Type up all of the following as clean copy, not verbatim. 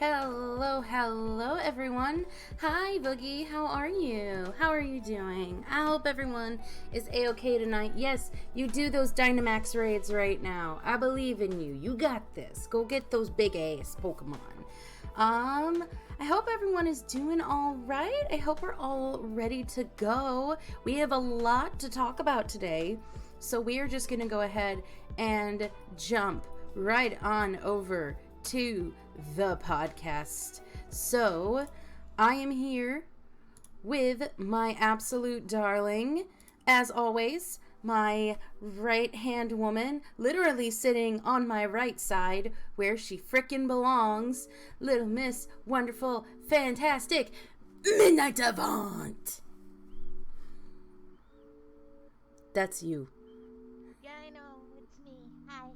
Hello everyone. Hi Boogie, how are you? How are you doing? I hope everyone is a-okay tonight. Yes, you do those Dynamax raids right now. I believe in you. You got this. Go get those big ass Pokemon. I hope everyone is doing all right. I hope we're all ready to go. We have a lot to talk about today, so we are just gonna go ahead and jump right on over to the podcast. So I am here with my absolute darling, as always, my right hand woman, literally sitting on my right side where she frickin' belongs, little Miss Wonderful Fantastic Midnight Avant. That's you. Yeah, I know, it's me. Hi.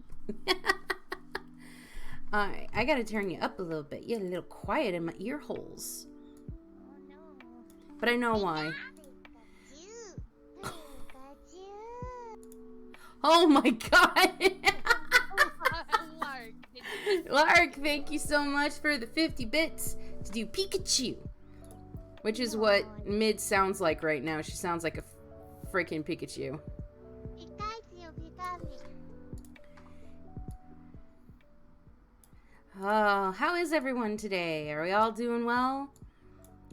Alright, I gotta turn you up a little bit. You're a little quiet in my ear holes. Oh no. But I know why. Oh my god! Lark, thank you so much for the 50 bits to do Pikachu. Which is what Mid sounds like right now. She sounds like a freaking Pikachu. Oh, how is everyone today? Are we all doing well?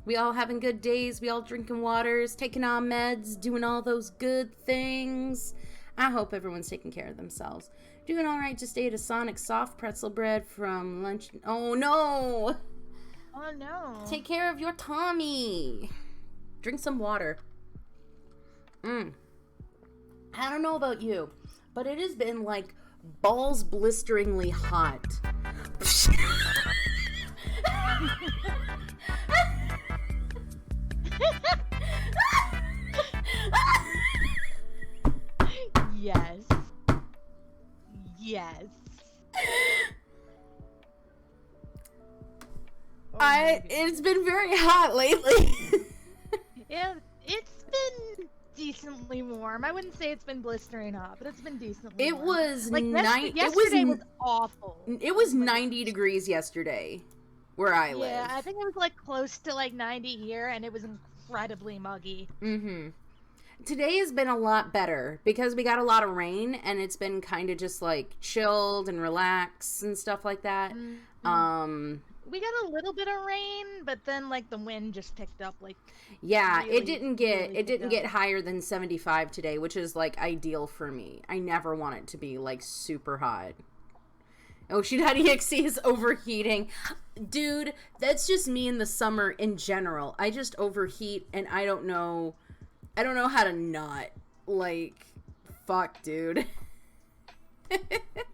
We all having good days? We all drinking waters, taking on meds, doing all those good things? I hope everyone's taking care of themselves. Doing all right, just ate a Sonic soft pretzel bread from lunch. Oh no! Oh no. Take care of your tummy. Drink some water. I don't know about you, but it has been like balls blisteringly hot. Yes. Yes. It's been very hot lately. Yeah, it's been decently warm. I wouldn't say it's been blistering hot, but it's been decently warm. It was like yesterday was awful. It was 90 degrees yesterday where I live. Yeah, I think it was like close to like 90 here, and it was incredibly muggy. Today has been a lot better because we got a lot of rain, and it's been kind of just like chilled and relaxed and stuff like that. We got a little bit of rain, but then like the wind just picked up like. Yeah, really, it didn't get higher than 75 today, which is like ideal for me. I never want it to be like super hot. Oshi.exe is overheating. Dude, that's just me in the summer in general. I just overheat, and I don't know how to not. Like, fuck, dude.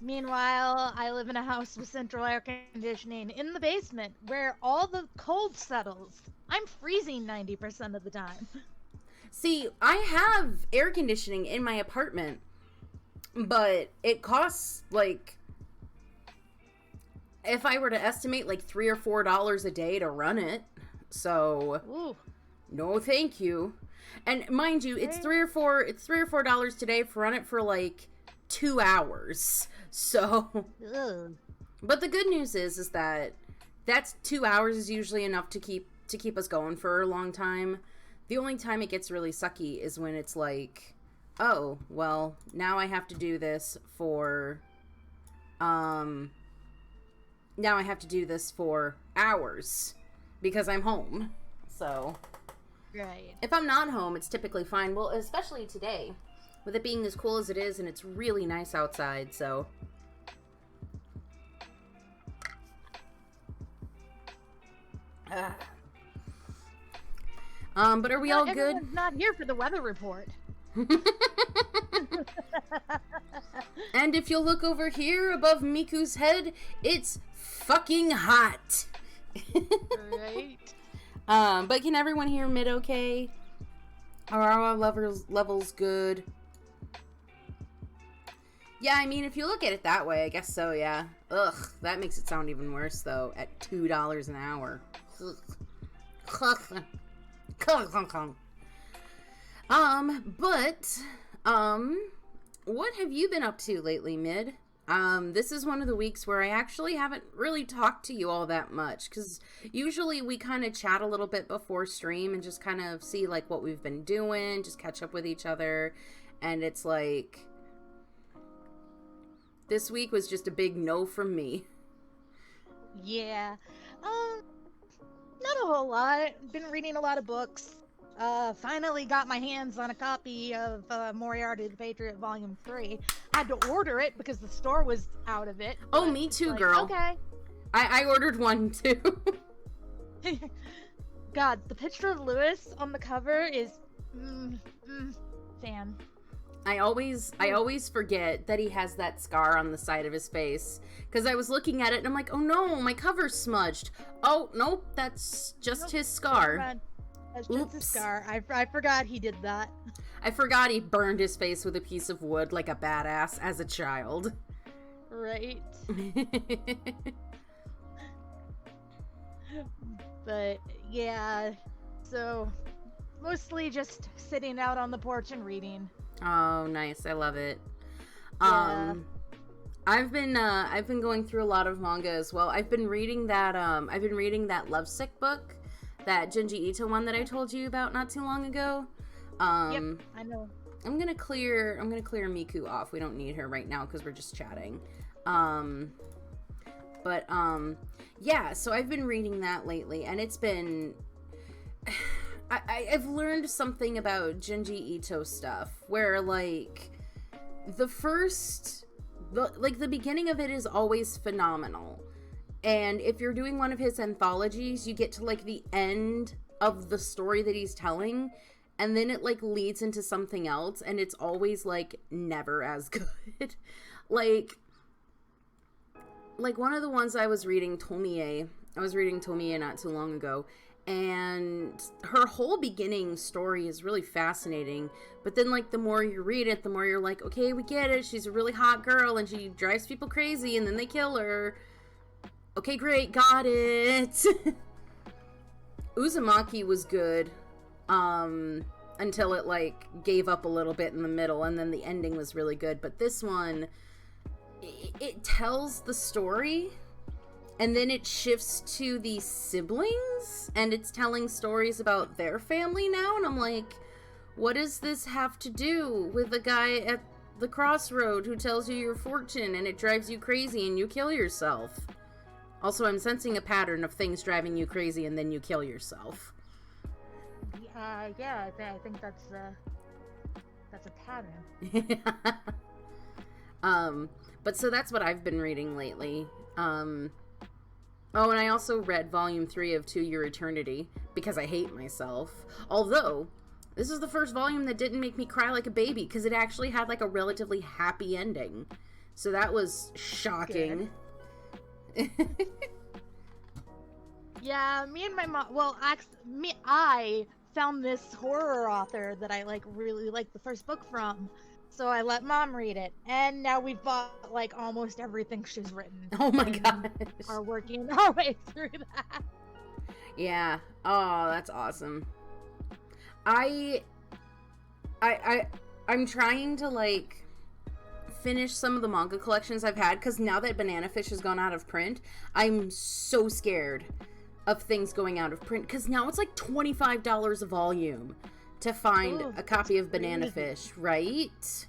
Meanwhile, I live in a house with central air conditioning in the basement where all the cold settles. I'm freezing 90% of the time. See, I have air conditioning in my apartment, but it costs like, if I were to estimate, like $3 or $4 a day to run it. So, ooh. No, thank you. And mind you, it's $3 or $4 today for run it for like 2 hours. So, but the good news is that that's 2 hours is usually enough to keep us going for a long time. The only time it gets really sucky is when it's like, oh, well, now I have to do this for hours because I'm home. So, right. If I'm not home, it's typically fine. Well, especially today, with it being as cool as it is, and it's really nice outside, so. But are we all good? Everyone's not here for the weather report. And if you'll look over here above Miku's head, it's fucking hot. Right. But can everyone hear Mid okay? Are our levels good? Yeah, I mean, if you look at it that way, I guess so, yeah. Ugh, that makes it sound even worse, though, at $2 an hour. But, what have you been up to lately, Mid? This is one of the weeks where I actually haven't really talked to you all that much, because usually we kind of chat a little bit before stream and just kind of see like what we've been doing, just catch up with each other, and it's like this week was just a big no from me. Yeah. Not a whole lot. Been reading a lot of books. Finally got my hands on a copy of Moriarty the Patriot Volume 3. Had to order it because the store was out of it. Oh, me too, girl. Okay. I ordered one too. God, the picture of Lewis on the cover is fan. I always forget that he has that scar on the side of his face, because I was looking at it and I'm like, oh no, my cover's smudged. Oh nope, that's just his scar. That's just his scar. I forgot he did that. I forgot he burned his face with a piece of wood like a badass as a child. Right. But yeah, so mostly just sitting out on the porch and reading. Oh, nice. I love it. Yeah. I've been going through a lot of manga as well. I've been reading that Lovesick book, that Junji Ito one that I told you about not too long ago. Yep, I know. I'm gonna clear Miku off. We don't need her right now because we're just chatting. Yeah, so I've been reading that lately, and it's been I've learned something about Junji Ito stuff where like the beginning of it is always phenomenal. And if you're doing one of his anthologies, you get to like the end of the story that he's telling, and then it like leads into something else, and it's always like never as good. like one of the ones I was reading, Tomie not too long ago, and her whole beginning story is really fascinating, but then like the more you read it, the more you're like, okay, we get it, she's a really hot girl and she drives people crazy and then they kill her. Okay, great, got it. Uzumaki was good until it like gave up a little bit in the middle, and then the ending was really good. But this one, it tells the story, and then it shifts to the siblings, and it's telling stories about their family now, and I'm like, what does this have to do with the guy at the crossroad who tells you your fortune and it drives you crazy and you kill yourself? Also, I'm sensing a pattern of things driving you crazy and then you kill yourself. Yeah, I think that's a pattern. But so that's what I've been reading lately. Oh, and I also read Volume 3 of To Your Eternity, because I hate myself. Although, this is the first volume that didn't make me cry like a baby, because it actually had like a relatively happy ending. So that was shocking. Yeah, me and my mom, I found this horror author that I like really like the first book from. So I let Mom read it, and now we've bought like almost everything she's written. Oh my gosh. Are working our way through that. Yeah. Oh, that's awesome. I'm trying to like finish some of the manga collections I've had, because now that Banana Fish has gone out of print, I'm so scared of things going out of print, because now it's like $25 a volume to find a copy of Banana Fish, right?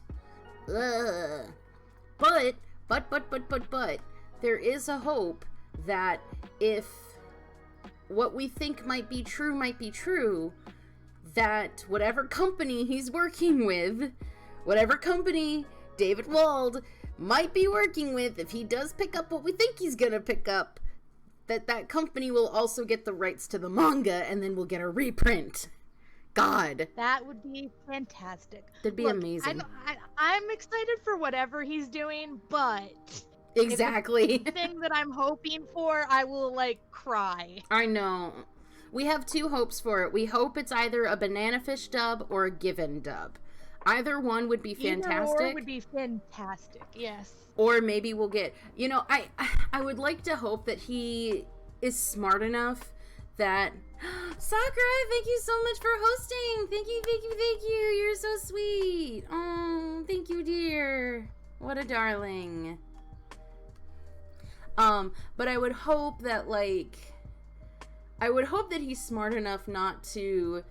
Ugh. But there is a hope that if what we think might be true, that whatever company he's working with, whatever company David Wald might be working with, if he does pick up what we think he's gonna pick up, that company will also get the rights to the manga, and then we'll get a reprint. God. That would be fantastic. That'd be amazing. I'm excited for whatever he's doing, but... Exactly. If it's the thing that I'm hoping for, I will, like, cry. I know. We have two hopes for it. We hope it's either a Banana Fish dub or a Given dub. Either one would be fantastic. Either or would be fantastic, yes. Or maybe we'll get... You know, I would like to hope that he is smart enough that... Sakura, thank you so much for hosting. Thank you. You're so sweet. Oh, thank you, dear. What a darling. But I would hope that, like, he's smart enough not to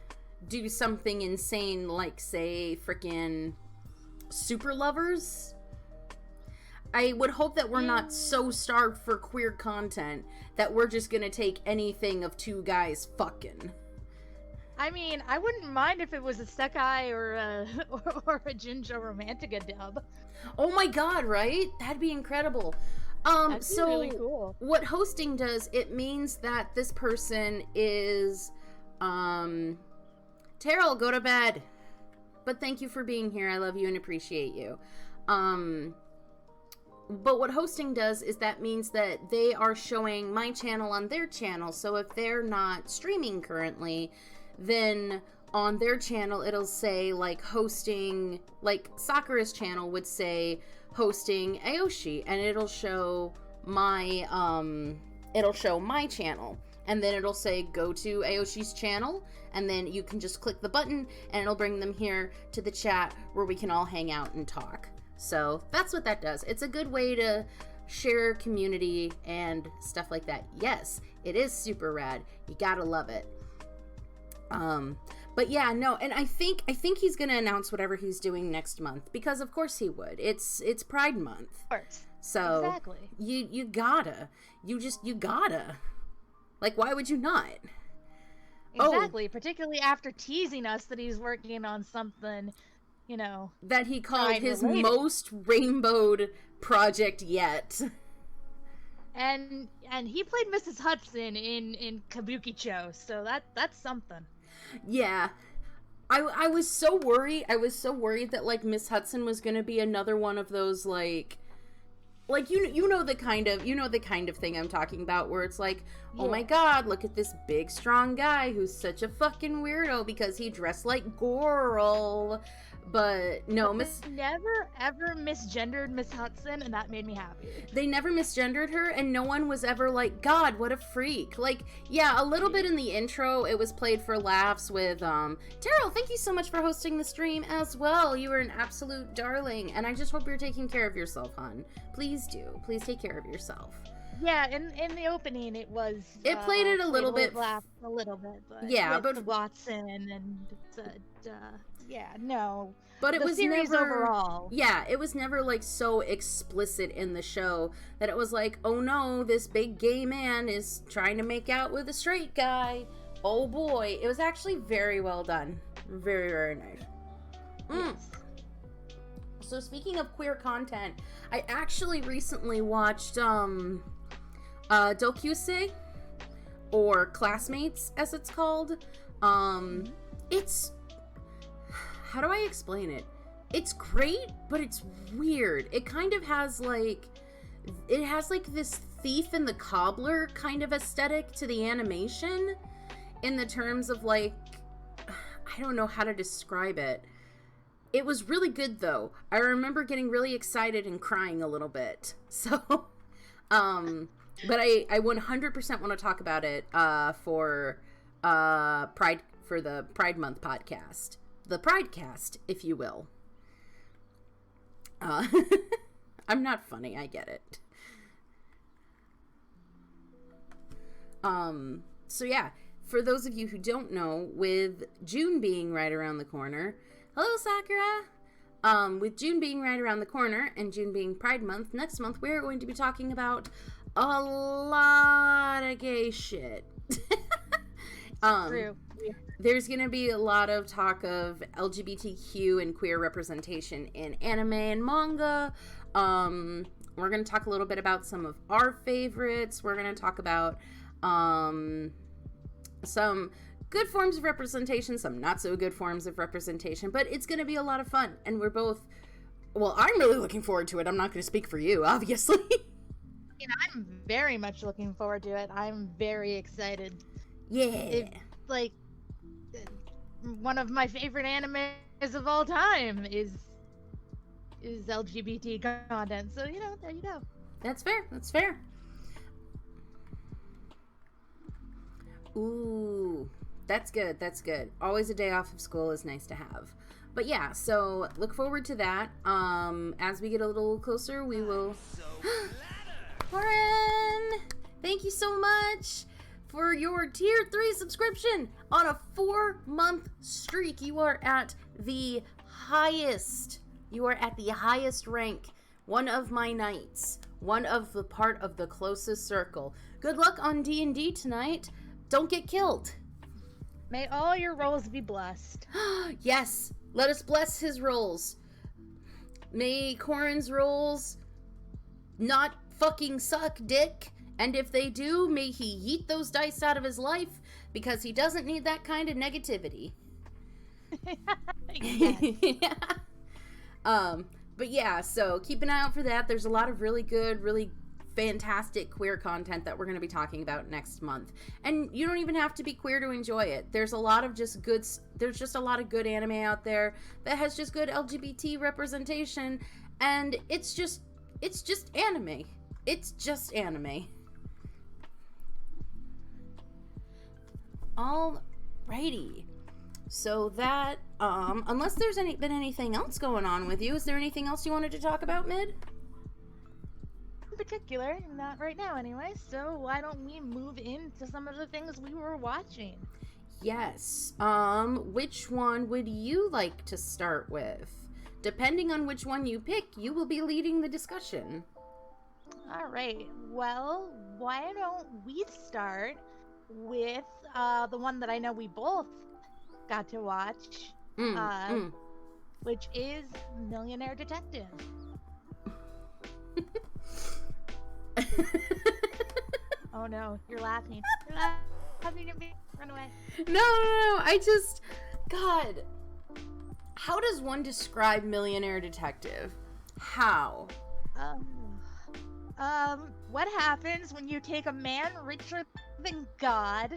do something insane like, say, frickin' Super Lovers. I would hope that we're not so starved for queer content that we're just gonna take anything of two guys fucking. I mean, I wouldn't mind if it was a Sekai or a Jinjo Romantica dub. Oh my god, right? That'd be incredible. That'd so be really cool. What hosting does, it means that this person is, Terrell, go to bed. But thank you for being here. I love you and appreciate you. But what hosting does is that means that they are showing my channel on their channel. So if they're not streaming currently, then on their channel it'll say, like, hosting, like Sakura's channel would say hosting Aoishi, and it'll show my channel, and then it'll say go to Aoshi's channel, and then you can just click the button and it'll bring them here to the chat where we can all hang out and talk. So that's what that does. It's a good way to share community and stuff like that. Yes, it is super rad. You gotta love it. But yeah, no, and I think he's gonna announce whatever he's doing next month, because of course he would. It's Pride Month. Of course. So exactly. You gotta. Like, why would you not? Exactly, particularly after teasing us that he's working on something, you know, that he called his most rainbowed project yet. And he played Mrs. Hudson in Kabukicho, so that's something. Yeah. I was so worried. I was so worried that, like, Miss Hudson was going to be another one of those, like you know the kind of thing I'm talking about, where it's like, oh my god, look at this big strong guy who's such a fucking weirdo because he dressed like girl. But no, They never ever misgendered Miss Hudson, and that made me happy. They never misgendered her, and no one was ever like, God, what a freak. Like, yeah, a little bit in the intro, it was played for laughs with, Terrell, thank you so much for hosting the stream as well. You were an absolute darling, and I just hope you're taking care of yourself, hon. Please do. Please take care of yourself. Yeah, in the opening, it played it a little bit. Laugh a little bit, but yeah, with but Watson and yeah, no. But it was series never overall. Yeah, it was never, like, so explicit in the show that it was like, oh no, this big gay man is trying to make out with a straight guy. Oh boy, it was actually very well done. Very, very nice. Yes. So speaking of queer content, I actually recently watched Dokusei, or Classmates as it's called. It's, how do I explain it? It's great, but it's weird. It kind of has like this thief and the cobbler kind of aesthetic to the animation, in the terms of, like, I don't know how to describe it. It was really good though. I remember getting really excited and crying a little bit. So, but I 100% want to talk about it for the Pride Month podcast. The Pridecast, if you will. I'm not funny, I get it. So yeah, for those of you who don't know, with June being right around the corner, hello Sakura! With June being right around the corner, and June being Pride Month, next month we're going to be talking about a lot of gay shit. True. There's going to be a lot of talk of LGBTQ and queer representation in anime and manga. We're going to talk a little bit about some of our favorites. We're going to talk about some good forms of representation, some not so good forms of representation, but it's going to be a lot of fun. And we're both, well, I'm really looking forward to it. I'm not going to speak for you, obviously. I'm very much looking forward to it. I'm very excited. Yeah. Like, one of my favorite animes of all time is LGBT content. So, there you go. That's fair. That's fair. Ooh, that's good. That's good. Always a day off of school is nice to have. But yeah, so look forward to that. As we get a little closer, we will... Alright! thank you so much for your tier 3 subscription. On a 4-month streak, you are at the highest. You are at the highest rank. One of my knights. One of the part of the closest circle. Good luck on D&D tonight. Don't get killed. May all your rolls be blessed. Yes, let us bless his rolls. May Corin's rolls not fucking suck dick. And if they do, may he yeet those dice out of his life, because he doesn't need that kind of negativity. Yes. But yeah, so keep an eye out for that. There's a lot of really good, really fantastic queer content that we're going to be talking about next month. And you don't even have to be queer to enjoy it. There's a lot of just good, there's just a lot of good anime out there that has just good LGBT representation, and it's just anime. It's just anime. Alrighty. So that, unless there's been anything else going on with you, is there anything else you wanted to talk about, Mid? In particular, not right now anyway, so why don't we move into some of the things we were watching? Yes. Which one would you like to start with? Depending on which one you pick, you will be leading the discussion. Alright, well, why don't we start with the one that I know we both got to watch, which is Millionaire Detective. Oh no, you're laughing. You're laughing at me. Run away. No, God. How does one describe Millionaire Detective? How? What happens when you take a man richer than God?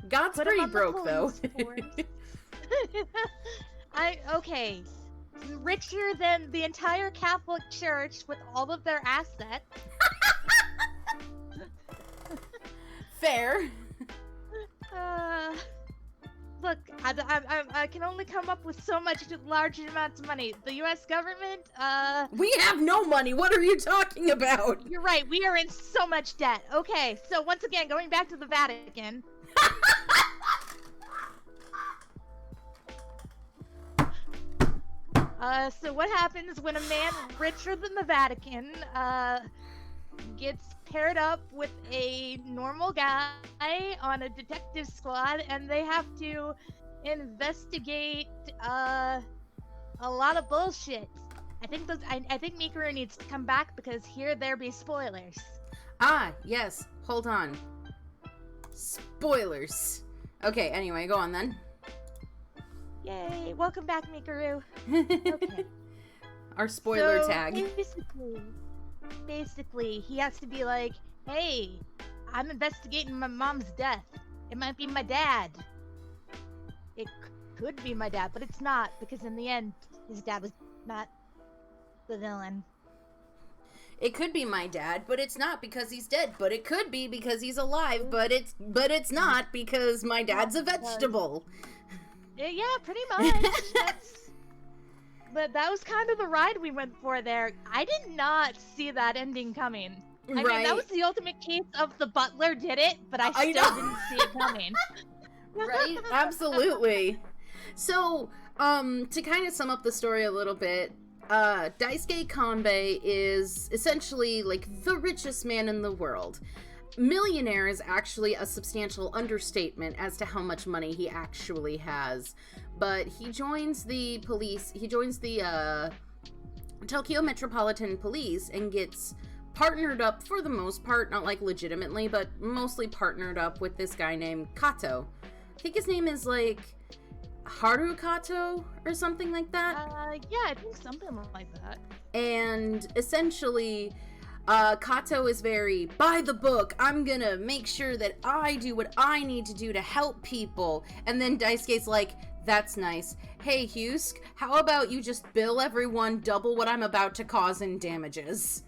God's put him pretty on the broke, though. police force. Okay. Richer than the entire Catholic Church with all of their assets. Fair. Look, I can only come up with so much large amounts of money. The U.S. government, We have no money. What are you talking about? You're right. We are in so much debt. Okay, so once again, going back to the Vatican. So what happens when a man richer than the Vatican, gets paired up with a normal guy on a detective squad, and they have to investigate a lot of bullshit. I think Mikuru needs to come back because here there be spoilers. Ah, yes. Hold on. Spoilers. Okay, anyway, go on then. Yay! Welcome back, Mikuru. Okay. Our spoiler So, tag. Basically, he has to be like, hey, I'm investigating my mom's death. It might be my dad. It could be my dad, but it's not, because in the end, his dad was not the villain. It could be my dad, but it's not because he's dead. But it could be because he's alive, but it's not because my dad's a vegetable. Yeah, pretty much. But that was kind of the ride we went for there. I did not see that ending coming. I mean, that was the ultimate case of the butler did it, but I still didn't see it coming. Right? Absolutely. So, to kind of sum up the story a little bit, Daisuke Kanbei is essentially like the richest man in the world. Millionaire is actually a substantial understatement as to how much money he actually has. But he joins the police, Tokyo Metropolitan Police, and gets partnered up for the most part, not like legitimately, but mostly partnered up with this guy named Kato. I think his name is like Haru Kato or something like that. Yeah, I think something like that. And essentially, Kato is very, by the book, I'm gonna make sure that I do what I need to do to help people. And then Daisuke's like, that's nice. Hey, Husk, how about you just bill everyone double what I'm about to cause in damages?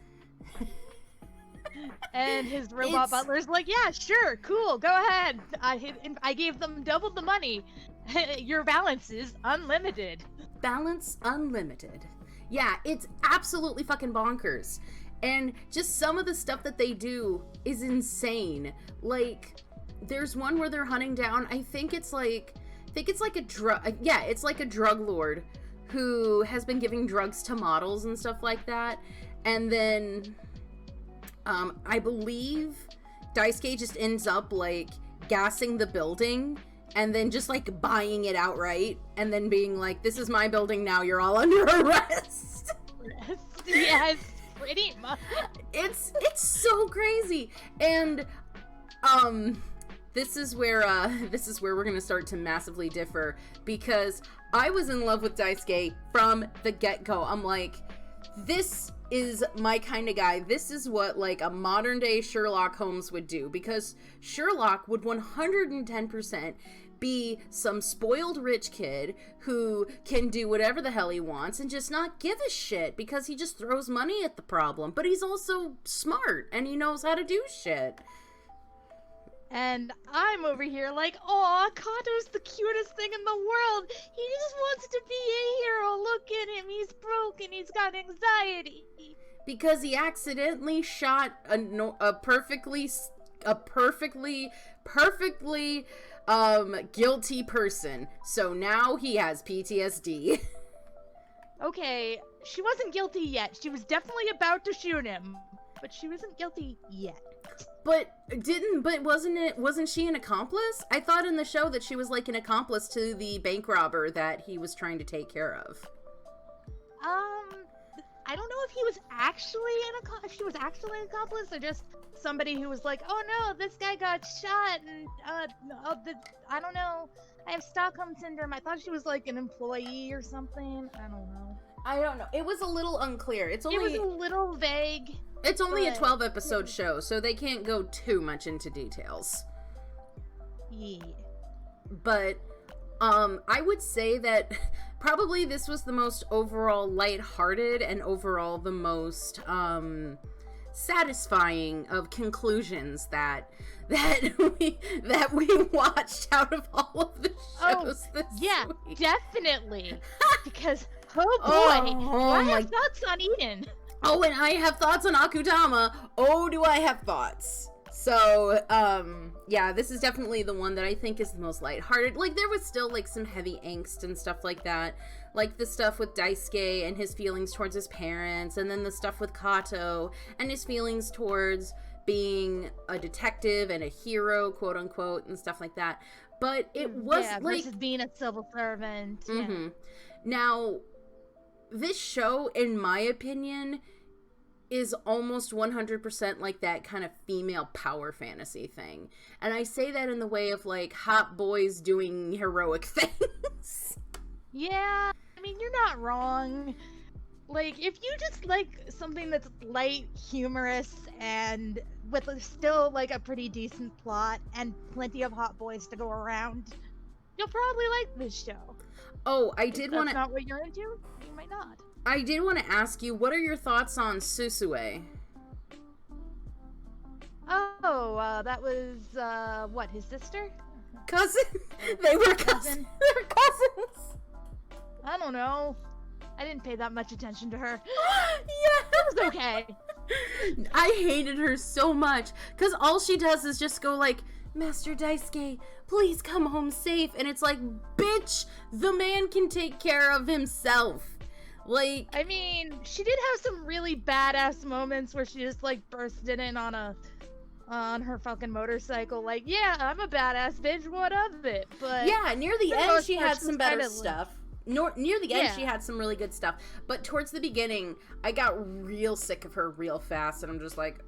And his robot butler's like, yeah, sure, cool, go ahead. I gave them double the money. Your balance is unlimited. Balance unlimited. Yeah, it's absolutely fucking bonkers. And just some of the stuff that they do is insane. Like, there's one where they're hunting down, I think it's like a drug, it's like a drug lord who has been giving drugs to models and stuff like that. And then, I believe Daisuke just ends up, like, gassing the building and then just, like, buying it outright and then being like, this is my building now, you're all under arrest. Yes, pretty much. It's so crazy. And, this is where we're gonna start to massively differ, because I was in love with Daisuke from the get-go. I'm like, this is my kind of guy. This is what, like, a modern day Sherlock Holmes would do, because Sherlock would 110% be some spoiled rich kid who can do whatever the hell he wants and just not give a shit because he just throws money at the problem. But he's also smart and he knows how to do shit. And I'm over here like, aw, Kato's the cutest thing in the world. He just wants to be a hero. Look at him. He's broken. He's got anxiety. Because he accidentally shot a perfectly guilty person. So now he has PTSD. Okay, she wasn't guilty yet. She was definitely about to shoot him. But she wasn't guilty yet. But wasn't she an accomplice? I thought in the show that she was like an accomplice to the bank robber that he was trying to take care of. I don't know if she was actually an accomplice or just somebody who was like, oh no, this guy got shot and I don't know. I have Stockholm syndrome. I thought she was like an employee or something. I don't know. It was a little unclear. It was a little vague. It's only a 12-episode show, so they can't go too much into details. Yeah. But, I would say that probably this was the most overall lighthearted and overall the most, satisfying of conclusions that we watched out of all of the shows this week. Definitely. Because, I have thoughts on Eden. Oh, and I have thoughts on Akudama. Oh, do I have thoughts. So, yeah, this is definitely the one that I think is the most lighthearted. Like, there was still, like, some heavy angst and stuff like that. Like, the stuff with Daisuke and his feelings towards his parents, and then the stuff with Kato and his feelings towards being a detective and a hero, quote-unquote, and stuff like that. But it was, versus being a civil servant. Mm-hmm. Yeah. Now, this show, in my opinion, is almost 100% like that kind of female power fantasy thing. And I say that in the way of, like, hot boys doing heroic things. Yeah, I mean, you're not wrong. Like, if you just like something that's light, humorous, and with still, like, a pretty decent plot and plenty of hot boys to go around, you'll probably like this show. Oh, I did want to... That's not what you're into? You might not. I did want to ask you, what are your thoughts on Susue? Oh, that was, what, his sister? Cousin? They were cousins. They were cousins. I don't know. I didn't pay that much attention to her. Yeah. It was okay. I hated her so much, because all she does is just go like, Master Daisuke, please come home safe. And it's like, bitch, the man can take care of himself. Like, I mean, she did have some really badass moments where she just, like, bursted in on her fucking motorcycle, like, yeah, I'm a badass bitch, what of it? But yeah, near the end she had some better stuff. Near the end she had some really good stuff. But towards the beginning, I got real sick of her real fast, and I'm just like,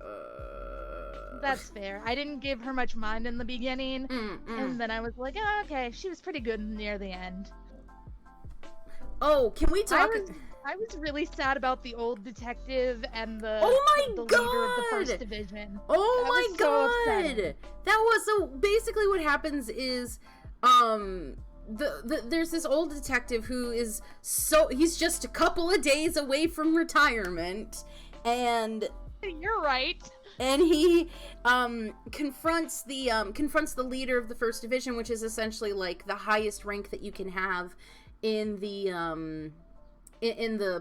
That's fair. I didn't give her much mind in the beginning, and then I was like, oh, okay, she was pretty good near the end. Oh, can we talk? I was really sad about the old detective and the leader of the first division. Oh my god! That was so basically what happens is there's this old detective who is he's just a couple of days away from retirement, and you're right. And he confronts the leader of the first division, which is essentially like the highest rank that you can have in the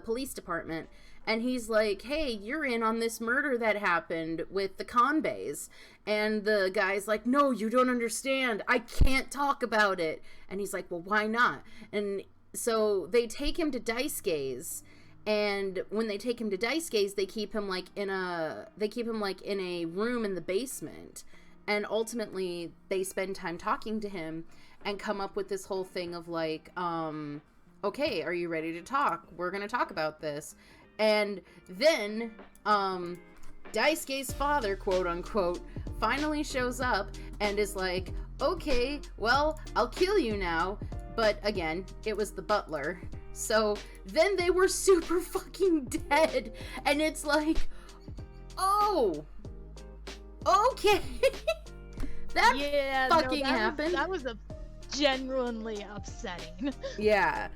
police department, and he's like, hey, you're in on this murder that happened with the Kanbeis. And the guy's like, no, you don't understand. I can't talk about it. And he's like, well, why not? And so they take him to Daisuke's, and when they take him to Daisuke's, they keep him like in a room in the basement. And ultimately, they spend time talking to him and come up with this whole thing of like, okay, are you ready to talk? We're going to talk about this. And then, Daisuke's father, quote unquote, finally shows up and is like, okay, well, I'll kill you now. But again, it was the butler. So then they were super fucking dead. And it's like, oh, okay. That happened. That was genuinely upsetting. Yeah,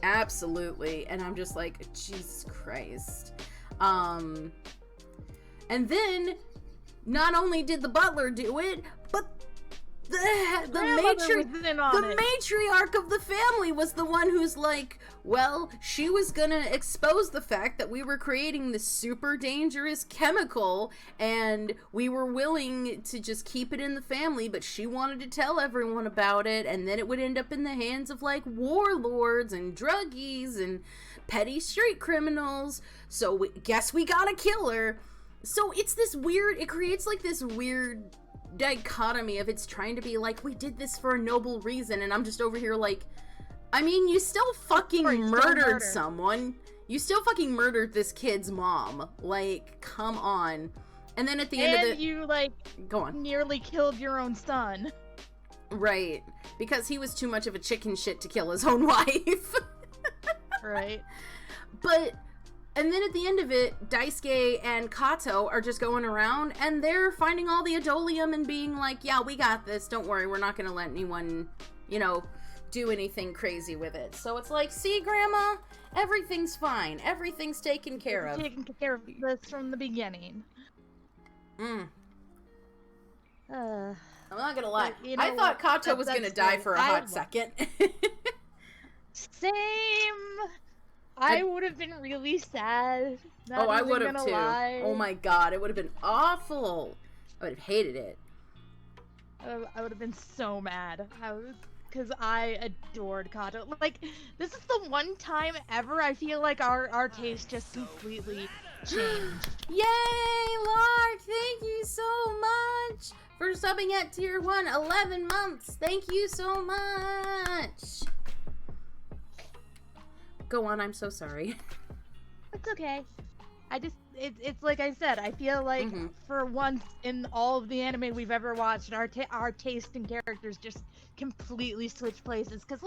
absolutely. And I'm just like, Jesus Christ. And then not only did the butler do it, but the matriarch of the family was the one who's like, well, she was gonna expose the fact that we were creating this super dangerous chemical and we were willing to just keep it in the family, but she wanted to tell everyone about it, and then it would end up in the hands of like warlords and druggies and petty street criminals, so guess we gotta kill her. So it's this weird, it creates like this weird dichotomy of it's trying to be like, we did this for a noble reason, and I'm just over here like, I mean, you still fucking murdered someone. You still fucking murdered this kid's mom. Like, come on. And then at the end of the... you, like, go on. Nearly killed your own son. Right. Because he was too much of a chicken shit to kill his own wife. Right. But... And then at the end of it, Daisuke and Kato are just going around, and they're finding all the adolium and being like, yeah, we got this, don't worry, we're not gonna let anyone, you know, do anything crazy with it. So it's like, see, Grandma? Everything's fine. Everything's taken care of. Taken care of this from the beginning. I'm not gonna lie. You know I thought Kato was gonna die for a hot second. Same! I would have been really sad. I would have too. Lie. Oh my god, it would have been awful. I would have hated it. I would have been so mad. Because I adored Kato. Like, this is the one time ever I feel like our taste just completely changed. Yay, Lark! Thank you so much for subbing at tier 1, 11 months. Thank you so much. Go on, I'm so sorry. It's okay. It's like I said, I feel like for once in all of the anime we've ever watched, our taste in characters just completely switch places. Because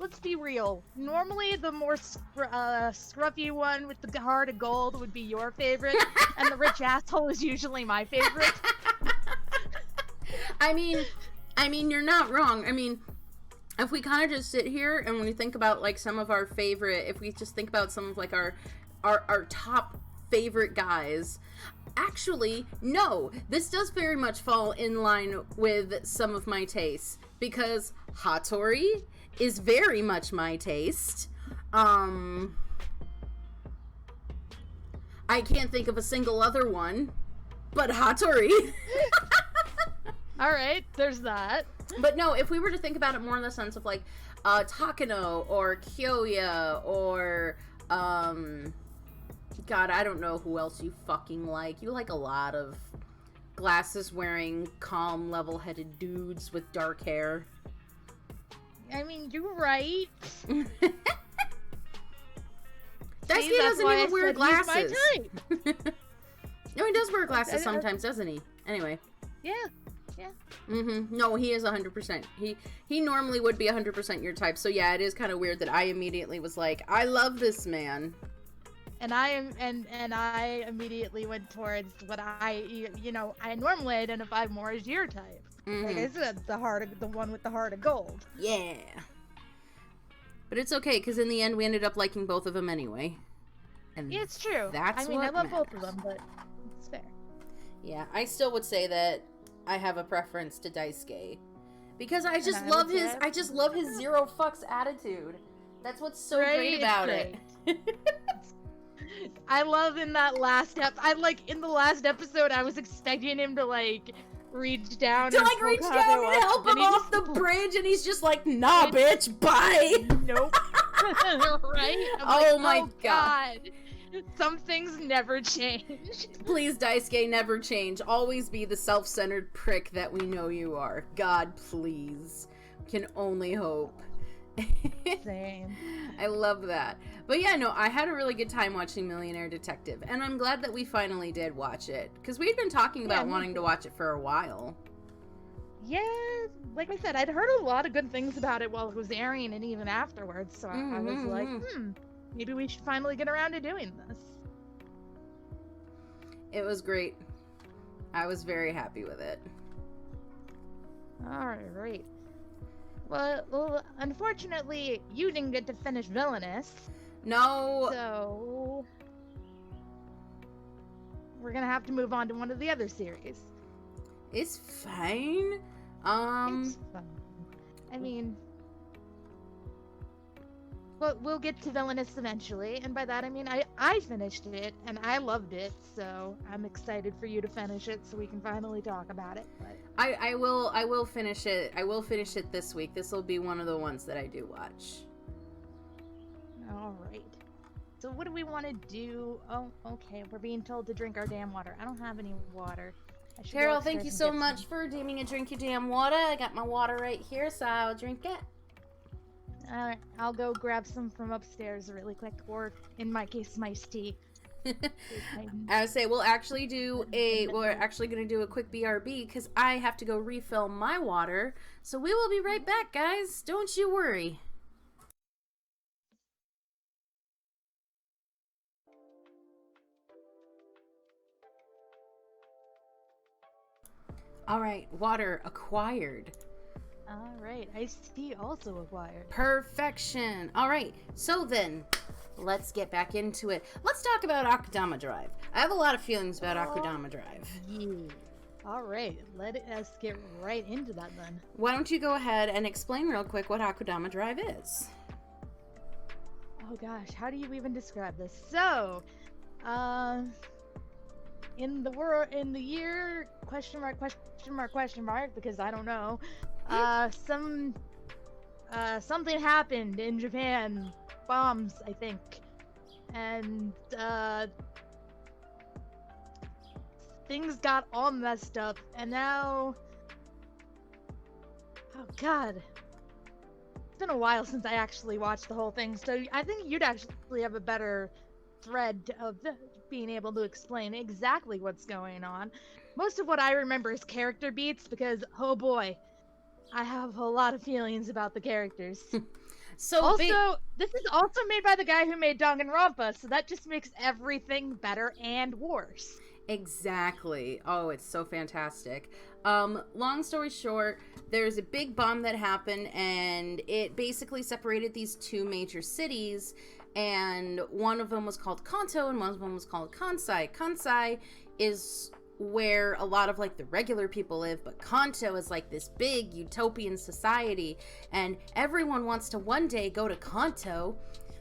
let's be real. Normally, the more scruffy one with the heart of gold would be your favorite, and the rich asshole is usually my favorite. I mean, you're not wrong. I mean, if we kind of just sit here and when we think about like some of our favorite, if we just think about some of like our top favorite guys, actually, no, this does very much fall in line with some of my tastes, because Hattori is very much my taste. I can't think of a single other one, but Hattori. Alright, there's that. But no, if we were to think about it more in the sense of like Takano or Kyoya or God, I don't know who else you fucking like. You like a lot of glasses wearing, calm, level-headed dudes with dark hair. I mean, you're right. Daisuke doesn't even wear glasses. He's my type. No, he does wear glasses sometimes, doesn't he? Anyway. Yeah. Yeah. No, he is 100%. He normally would be 100% your type. So yeah, it is kind of weird that I immediately was like, I love this man. And I immediately went towards what I normally identify more as your type. Like I said, the one with the heart of gold. Yeah. But it's okay, because in the end we ended up liking both of them anyway. And yeah, it's true. That's I love matters. both of them, but it's fair. Yeah, I still would say that I have a preference to Daisuke. Because I just love his zero fucks attitude. That's what's so great about it. I love in that last in the last episode, I was expecting him to like reach down To and like pull reach Kato down and up, help but him he off just- the bridge, and he's just like, nah, bitch, bye. Nope. Right? I'm Oh like, my oh God. Some things never change. Please, Daisuke, never change. Always be the self-centered prick that we know you are. God, please. Can only hope. Same. I love that. But yeah, no, I had a really good time watching Millionaire Detective, and I'm glad that we finally did watch it, because we'd been talking about me wanting to watch it for a while. Yeah, like I said, I'd heard a lot of good things about it while it was airing and even afterwards, so I was like, maybe we should finally get around to doing this. It was great. I was very happy with it. Alright. Well, unfortunately, you didn't get to finish Villainous, No. so we're gonna have to move on to one of the other series. It's fine. It's fun. I mean, but we'll get to Villainous eventually, and by that I mean I finished it and I loved it, so I'm excited for you to finish it so we can finally talk about it. But I will finish it. I will finish it this week. This will be one of the ones that I do watch. all right. So what do we want to do? Oh, okay. We're being told to drink our damn water. I don't have any water. I should go Carol, thank upstairs you and so get much some. for deeming me a drink your damn water. I got my water right here, so I'll drink it. All right, I'll go grab some from upstairs really quick, or in my case, my iced tea. I would say we're actually going to do a quick BRB because I have to go refill my water. So we will be right back, guys. Don't you worry. All right, water acquired. All right, iced tea also acquired. Perfection. All right, so then let's get back into it. Let's talk about Akudama Drive. I have a lot of feelings about Akudama Drive. Yeah. All right, let us get right into that then. Why don't you go ahead and explain real quick what Akudama Drive is? Oh gosh, how do you even describe this? So, in the year question mark, because I don't know, something happened in Japan, bombs, I think, and things got all messed up, and now, oh god, it's been a while since I actually watched the whole thing, so I think you'd actually have a better thread of being able to explain exactly what's going on. Most of what I remember is character beats, because oh boy, I have a lot of feelings about the characters. So also, this is also made by the guy who made Dangan Ronpa, so that just makes everything better and worse. Exactly. Oh, it's so fantastic. Long story short, there's a big bomb that happened, and it basically separated these two major cities, and one of them was called Kanto and one of them was called Kansai. Kansai is where a lot of like the regular people live, but Kanto is like this big utopian society, and everyone wants to one day go to Kanto.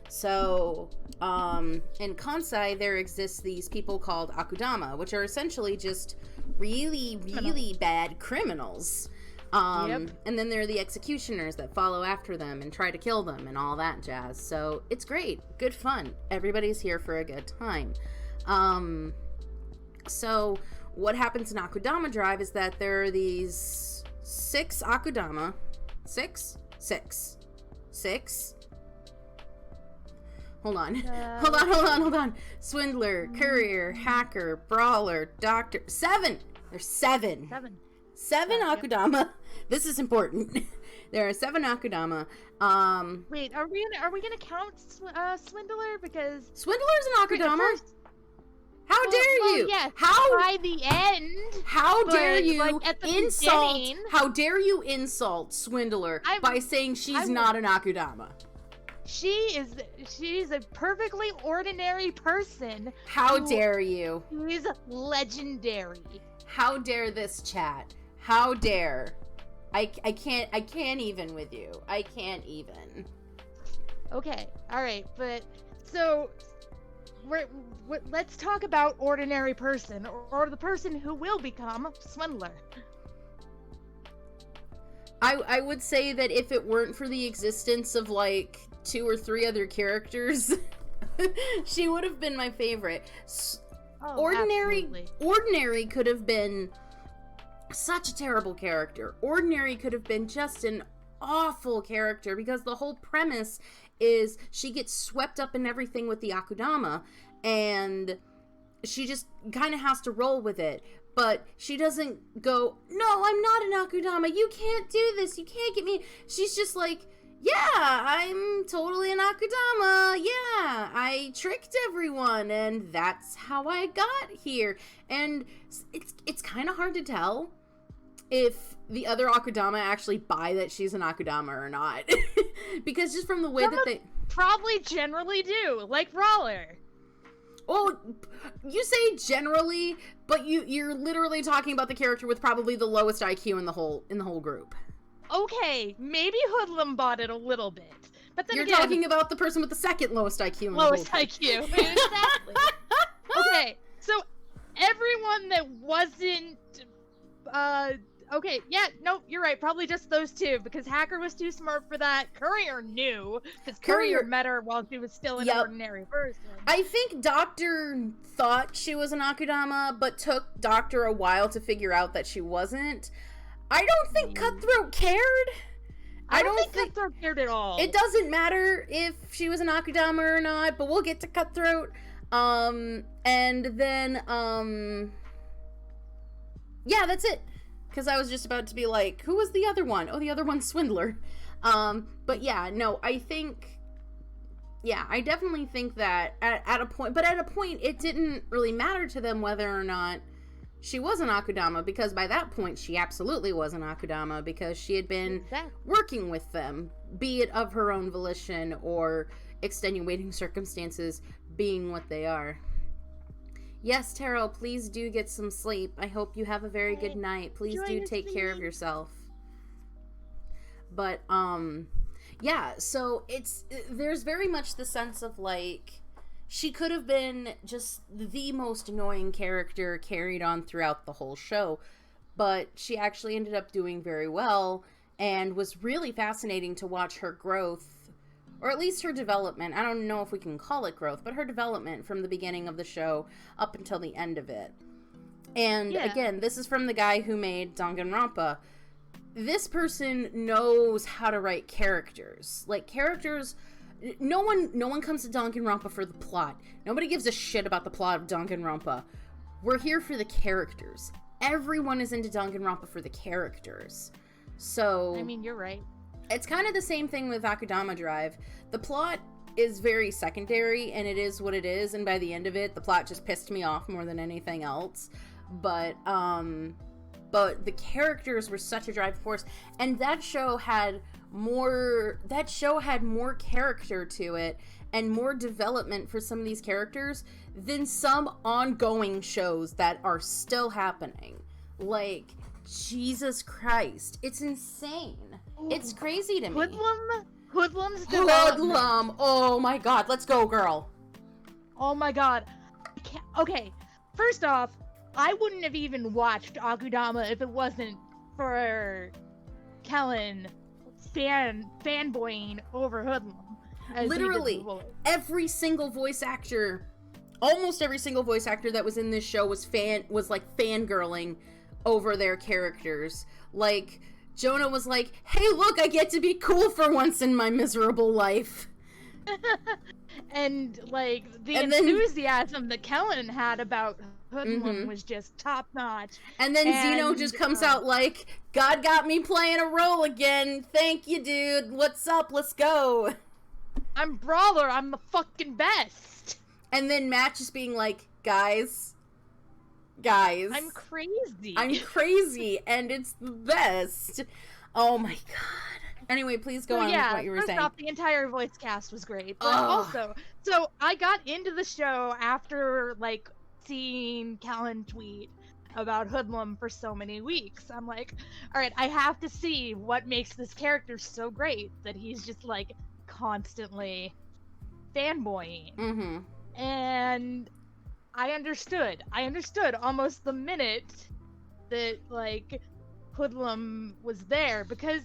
So in Kansai there exists these people called Akudama, which are essentially just really bad criminals. And then there are the executioners that follow after them and try to kill them and all that jazz. So it's great, good fun. Everybody's here for a good time. So what happens in Akudama Drive is that there are these 6 Akudama. Six? Hold on. Hold on. Swindler, courier, hacker, brawler, doctor. 7! There's 7. 7 Akudama. This is important. There are 7 Akudama. Wait, are we gonna count Swindler? Because Swindler's an Akudama. How dare you? Yes, How by the end? How dare you like, at the insult? beginning- How dare you insult Swindler by saying she's not an Akudama? She's a perfectly ordinary person. How dare you? She's legendary. How dare this chat? How dare? I can't even with you. I can't even. Okay, all right, but so let's talk about ordinary person, or the person who will become swindler. I would say that if it weren't for the existence of like 2 or 3 other characters, she would have been my favorite. Oh, Ordinary could have been such a terrible character. Ordinary could have been just an awful character, because the whole premise is she gets swept up in everything with the Akudama, and she just kind of has to roll with it. But she doesn't go, no, I'm not an Akudama, you can't do this, you can't get me. She's just like, yeah, I'm totally an Akudama, yeah, I tricked everyone, and that's how I got here. And it's kind of hard to tell if the other Akudama actually buy that she's an Akudama or not. Because just from the way that they... probably generally do, like Brawler. Well, you say generally, but you're literally talking about the character with probably the lowest IQ in the whole group. Okay, maybe Hoodlum bought it a little bit, but then you're talking about the person with the second lowest IQ in the whole group. Lowest IQ, exactly. Okay, so everyone that wasn't, okay, yeah, no, you're right, probably just those 2, because Hacker was too smart for that. Courier knew, because Courier met her while she was still an ordinary person. I think Doctor thought she was an Akudama, but took Doctor a while to figure out that she wasn't. I don't think Cutthroat cared. I don't think Cutthroat cared at all. It doesn't matter if she was an Akudama or not, but we'll get to Cutthroat. And then, yeah, that's it. Because I was just about to be like, who was the other one? Oh, the other one's Swindler. But yeah, no, I think, yeah, I definitely think that at a point, it didn't really matter to them whether or not she was an Akudama, because by that point, she absolutely was an Akudama, because she had been working with them, be it of her own volition or extenuating circumstances being what they are. Yes, Taro, please do get some sleep. I hope you have a very good night. Please do take care of yourself. But, yeah, so there's very much the sense of, like, she could have been just the most annoying character carried on throughout the whole show, but she actually ended up doing very well, and was really fascinating to watch her growth, or at least her development. I don't know if we can call it growth, but her development from the beginning of the show up until the end of it. And again, this is from the guy who made Dangan Ronpa. This person knows how to write characters. Like, characters... No one comes to Dangan Ronpa for the plot. Nobody gives a shit about the plot of Dangan Ronpa. We're here for the characters. Everyone is into Dangan Ronpa for the characters. So... I mean, you're right. It's kind of the same thing with Akudama Drive. The plot is very secondary, and it is what it is, and by the end of it, the plot just pissed me off more than anything else. But the characters were such a driving force, and that show had more character to it, and more development for some of these characters than some ongoing shows that are still happening. Like, Jesus Christ, it's insane. It's crazy to me. Hoodlum's Hoodlum. Oh my god, let's go, girl. Oh my god. Okay, first off, I wouldn't have even watched Akudama if it wasn't for Kellen fanboying over Hoodlum. Literally, every single voice actor, almost every single voice actor that was in this show was fangirling over their characters. Like, Jonah was like, hey, look, I get to be cool for once in my miserable life. And, like, the enthusiasm that Kellen had about Hoodlum was just top-notch. And then Zeno just comes out like, God got me playing a role again. Thank you, dude. What's up? Let's go. I'm Brawler. I'm the fucking best. And then Matt just being like, guys. I'm crazy, and it's the best. Oh my god. Anyway, please go on with what you were saying. First off, the entire voice cast was great. But also, so I got into the show after, like, seeing Callan tweet about Hoodlum for so many weeks. I'm like, alright, I have to see what makes this character so great that he's just, like, constantly fanboying. And I understood almost the minute that, like, Hoodlum was there, because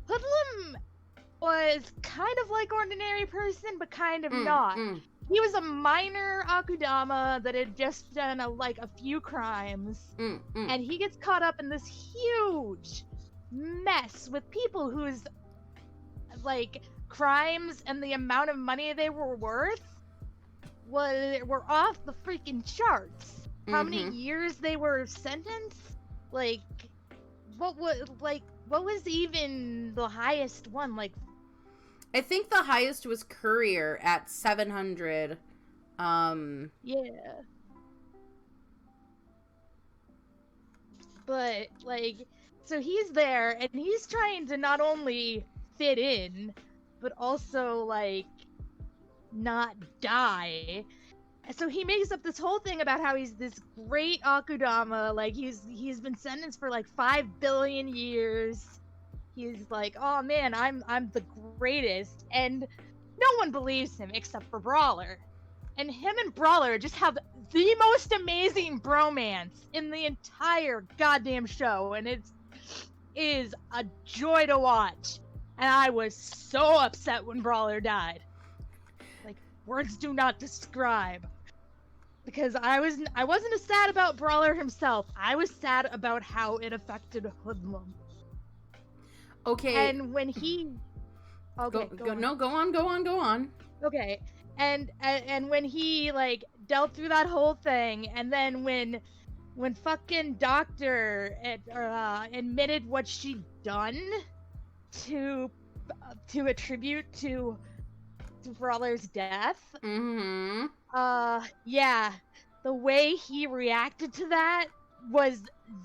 Hoodlum was kind of like ordinary person, but kind of not. He was a minor Akudama that had just done a few crimes, and he gets caught up in this huge mess with people whose, like, crimes and the amount of money they were worth were off the freaking charts. How many years they were sentenced? Like, what was even the highest one? Like, I think the highest was Courier at 700. Yeah. But, like, so he's there, and he's trying to not only fit in, but also, like, not die. So he makes up this whole thing about how he's this great Akudama, like, he's been sentenced for, like, 5 billion years. He's like, oh man, I'm the greatest, and no one believes him except for Brawler. And him and Brawler just have the most amazing bromance in the entire goddamn show, and it is a joy to watch. And I was so upset when Brawler died. Like, words do not describe. Because I wasn't as sad about Brawler himself. I was sad about how it affected Hoodlum. Okay. And when he... Okay, go on. Okay. And when he, like, dealt through that whole thing, and then when fucking Doctor admitted what she'd done to attribute to Brawler's death. Yeah. The way he reacted to that was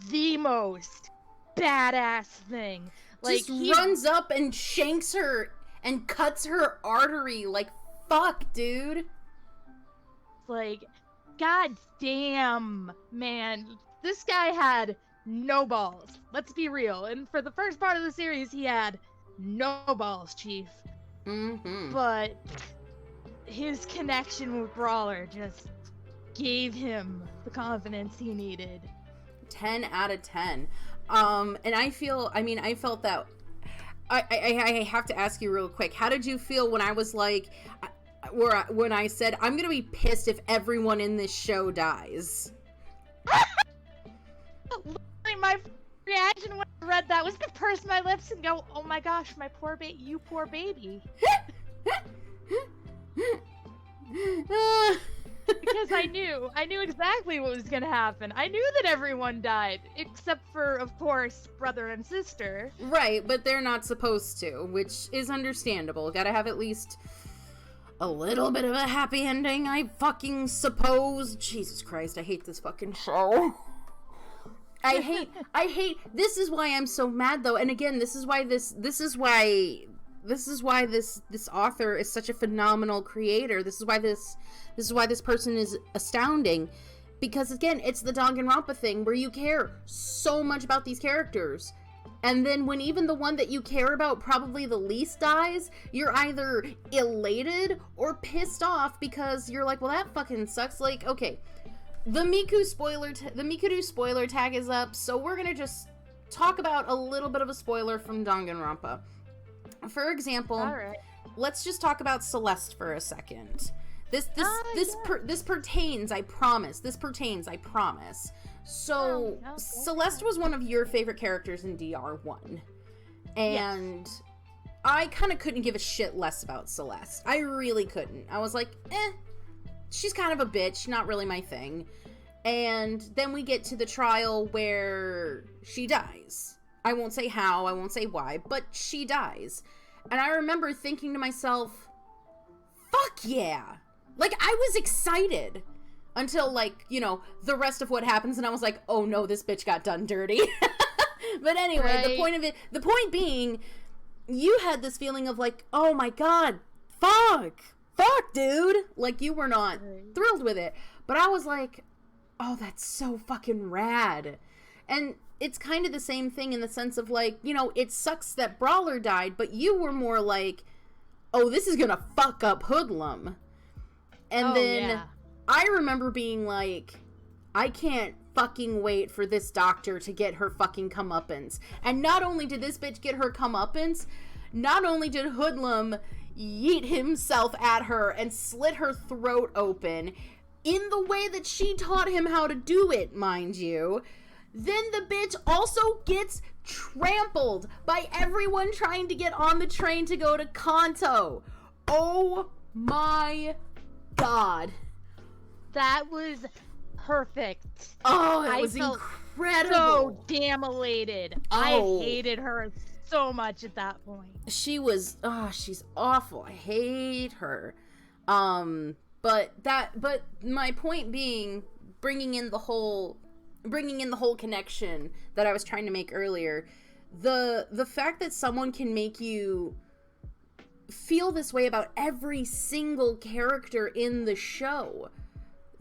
the most badass thing. Like, he runs up and shanks her and cuts her artery. Like, fuck, dude. Like, god damn, man. This guy had no balls. Let's be real. And for the first part of the series, he had no balls, Chief. But his connection with Brawler just gave him the confidence he needed. 10 out of 10. And I felt that. I have to ask you real quick. How did you feel when I was like, when I said, I'm gonna be pissed if everyone in this show dies? My reaction when I read that was to purse my lips and go, oh my gosh, my poor you poor baby. Because I knew exactly what was gonna happen. I knew that everyone died, except for, of course, brother and sister. Right, but they're not supposed to, which is understandable. Gotta have at least a little bit of a happy ending, I fucking suppose. Jesus Christ, I hate this fucking show. I hate, this is why I'm so mad, though, and again, this is why this author is such a phenomenal creator. This is why this person is astounding, because again, it's the Dangan Ronpa thing where you care so much about these characters, and then when even the one that you care about probably the least dies, you're either elated or pissed off because you're like, well, that fucking sucks. Like, okay, the Mikudu spoiler tag is up, so we're gonna just talk about a little bit of a spoiler from Dangan Ronpa. For example, right. Let's just talk about Celeste for a second. This pertains, I promise. This pertains, I promise. So, Celeste was one of your favorite characters in DR1. And I kind of couldn't give a shit less about Celeste. I really couldn't. I was like, she's kind of a bitch, not really my thing. And then we get to the trial where she dies. I won't say how, I won't say why, but she dies. And I remember thinking to myself, fuck yeah! Like, I was excited until, like, you know, the rest of what happens, and I was like, oh no, this bitch got done dirty. But anyway, right. The point being, you had this feeling of like, oh my god, fuck, dude. Like, you were not thrilled with it. But I was like, oh, that's so fucking rad. And it's kind of the same thing in the sense of, like, you know, it sucks that Brawler died, but you were more like, oh, this is gonna fuck up Hoodlum. And then I remember being like, I can't fucking wait for this doctor to get her fucking comeuppance. And not only did this bitch get her comeuppance, not only did Hoodlum yeet himself at her and slit her throat open in the way that she taught him how to do it, mind you, then the bitch also gets trampled by everyone trying to get on the train to go to Kanto. Oh my god. That was perfect. Oh, it was incredible. So damn elated. Oh. I hated her so much at that point. She's awful. I hate her. But my point being, bringing in the whole connection that I was trying to make earlier, the fact that someone can make you feel this way about every single character in the show,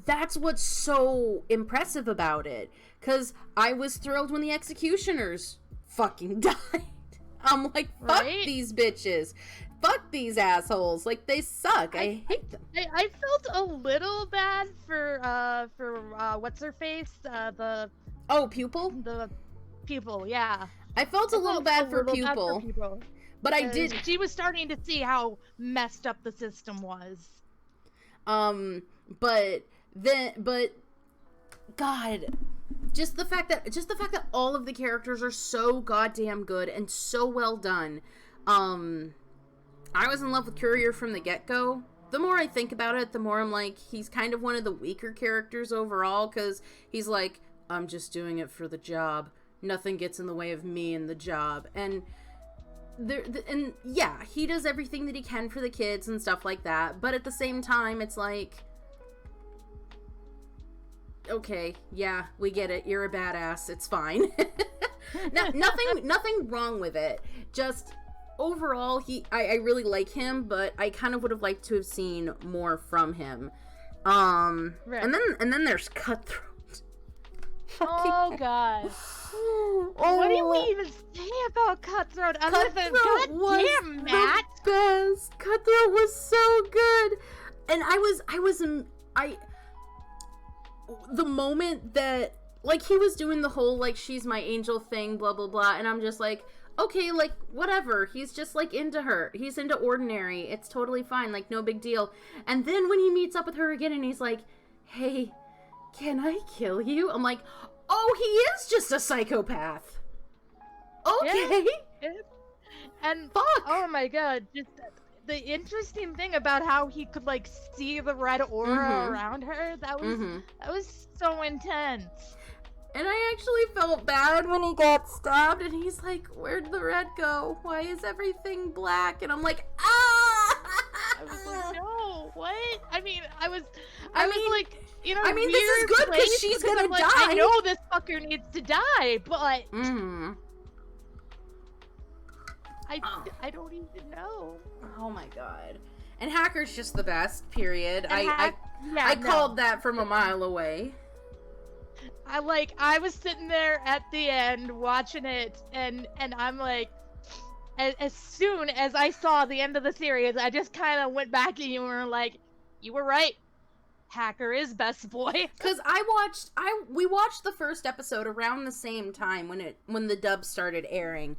that's what's so impressive about it. Because I was thrilled when the executioners fucking died. I'm like, fuck these bitches. Fuck these assholes. Like, they suck. I hate them. I felt a little bad for what's her face? Pupil? The Pupil, yeah. I felt a little bad for Pupil. But I did. She was starting to see how messed up the system was. But God, just the fact that all of the characters are so goddamn good and so well done. I was in love with Courier from the get-go. The more I think about it, the more I'm like, he's kind of one of the weaker characters overall, because he's like, I'm just doing it for the job. Nothing gets in the way of me and the job. And yeah, he does everything that he can for the kids and stuff like that. But at the same time, it's like, okay, yeah, we get it. You're a badass. It's fine. Nothing wrong with it. Just overall, I really like him, but I kind of would have liked to have seen more from him. Right. And then there's Cutthroat. Oh god. What do we even say about Cutthroat other than goddamn Matt? The best. Cutthroat was so good. And the moment that, like, he was doing the whole, like, she's my angel thing, blah, blah, blah, and I'm just like, okay, like, whatever, he's just, like, into her, he's into Ordinary, it's totally fine, like, no big deal. And then when he meets up with her again and he's like, hey, can I kill you? I'm like, oh, he is just a psychopath. Okay. Yeah. And, fuck. Oh my god, just the interesting thing about how he could, like, see the red aura around her, that was so intense. And I actually felt bad when he got stabbed, and he's like, where'd the red go? Why is everything black? And I'm like, ah! I was like, no, what? I mean, I was like, you know, this is good because she's gonna die. I know this fucker needs to die, but I don't even know. Oh my god. And Hacker's just the best, period. I called that from a mile away. I was sitting there at the end watching it, and I'm like, as soon as I saw the end of the series, I just kind of went back and you were like, you were right. Hacker is best boy. Because we watched the first episode around the same time when the dub started airing.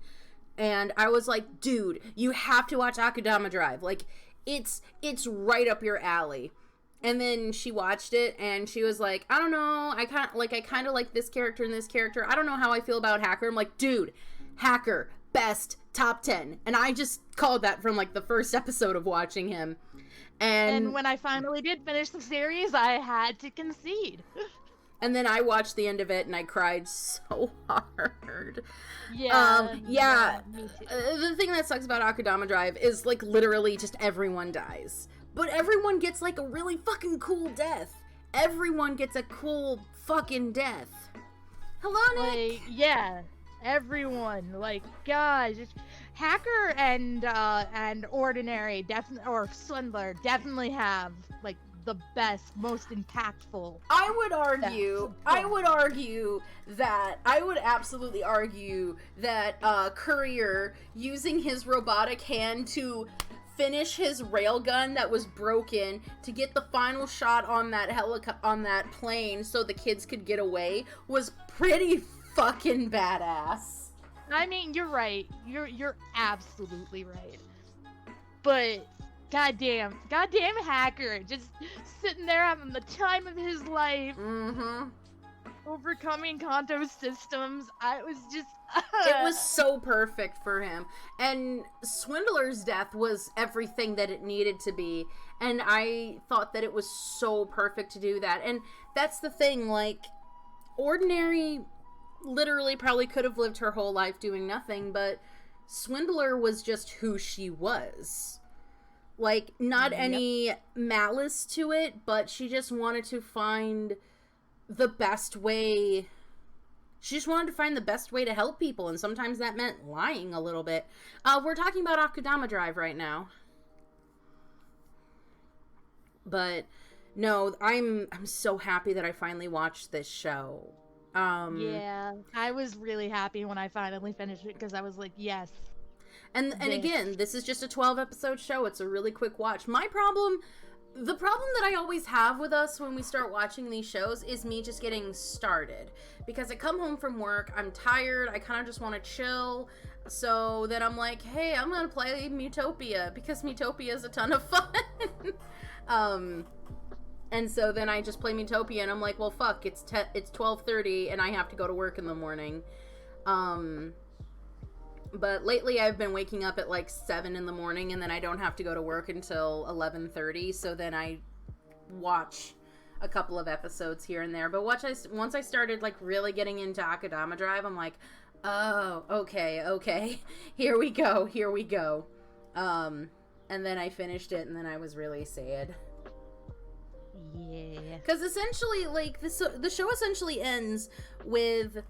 And I was like, dude, you have to watch Akudama Drive. Like, it's right up your alley. And then she watched it, and she was like, I don't know, I kind of like this character and this character. I don't know how I feel about Hacker. I'm like, dude, Hacker, best, top 10. And I just called that from, like, the first episode of watching him. And when I finally did finish the series, I had to concede. And then I watched the end of it, and I cried so hard. Yeah. Me too. The thing that sucks about Akudama Drive is, like, literally just everyone dies. But everyone gets, like, a really fucking cool death. Everyone gets a cool fucking death. Hello, Nick? Like, yeah. Everyone. Like, gosh. Hacker and Ordinary, or Swindler, definitely have, like, the best, most impactful. I would absolutely argue that Courier using his robotic hand to finish his railgun that was broken to get the final shot on that on that plane so the kids could get away was pretty fucking badass. I mean, you're right. You're absolutely right. But goddamn hacker, just sitting there having the time of his life. Mm-hmm. Overcoming Kanto's systems. I was just it was so perfect for him. And Swindler's death was everything that it needed to be. And I thought that it was so perfect to do that. And that's the thing, like, Ordinary literally probably could have lived her whole life doing nothing, but Swindler was just who she was. Like, not any malice to it, but she just wanted to find the best way. She just wanted to find the best way to help people, and sometimes that meant lying a little bit. We're talking about Akudama Drive right now. But no, I'm so happy that I finally watched this show. Yeah, I was really happy when I finally finished it because I was like, yes. And again, this is just a 12-episode show. It's a really quick watch. The problem that I always have with us when we start watching these shows is me just getting started. Because I come home from work, I'm tired, I kind of just want to chill. So then I'm like, hey, I'm going to play Mutopia because Mutopia is a ton of fun. And so then I just play Mutopia and I'm like, well, fuck, it's 12:30 and I have to go to work in the morning. But lately I've been waking up at like 7 in the morning and then I don't have to go to work until 11:30. So then I watch a couple of episodes here and there. But once I started like really getting into Akudama Drive, I'm like, oh, okay. Here we go. And then I finished it and then I was really sad. Yeah. Because essentially, like, the show essentially ends with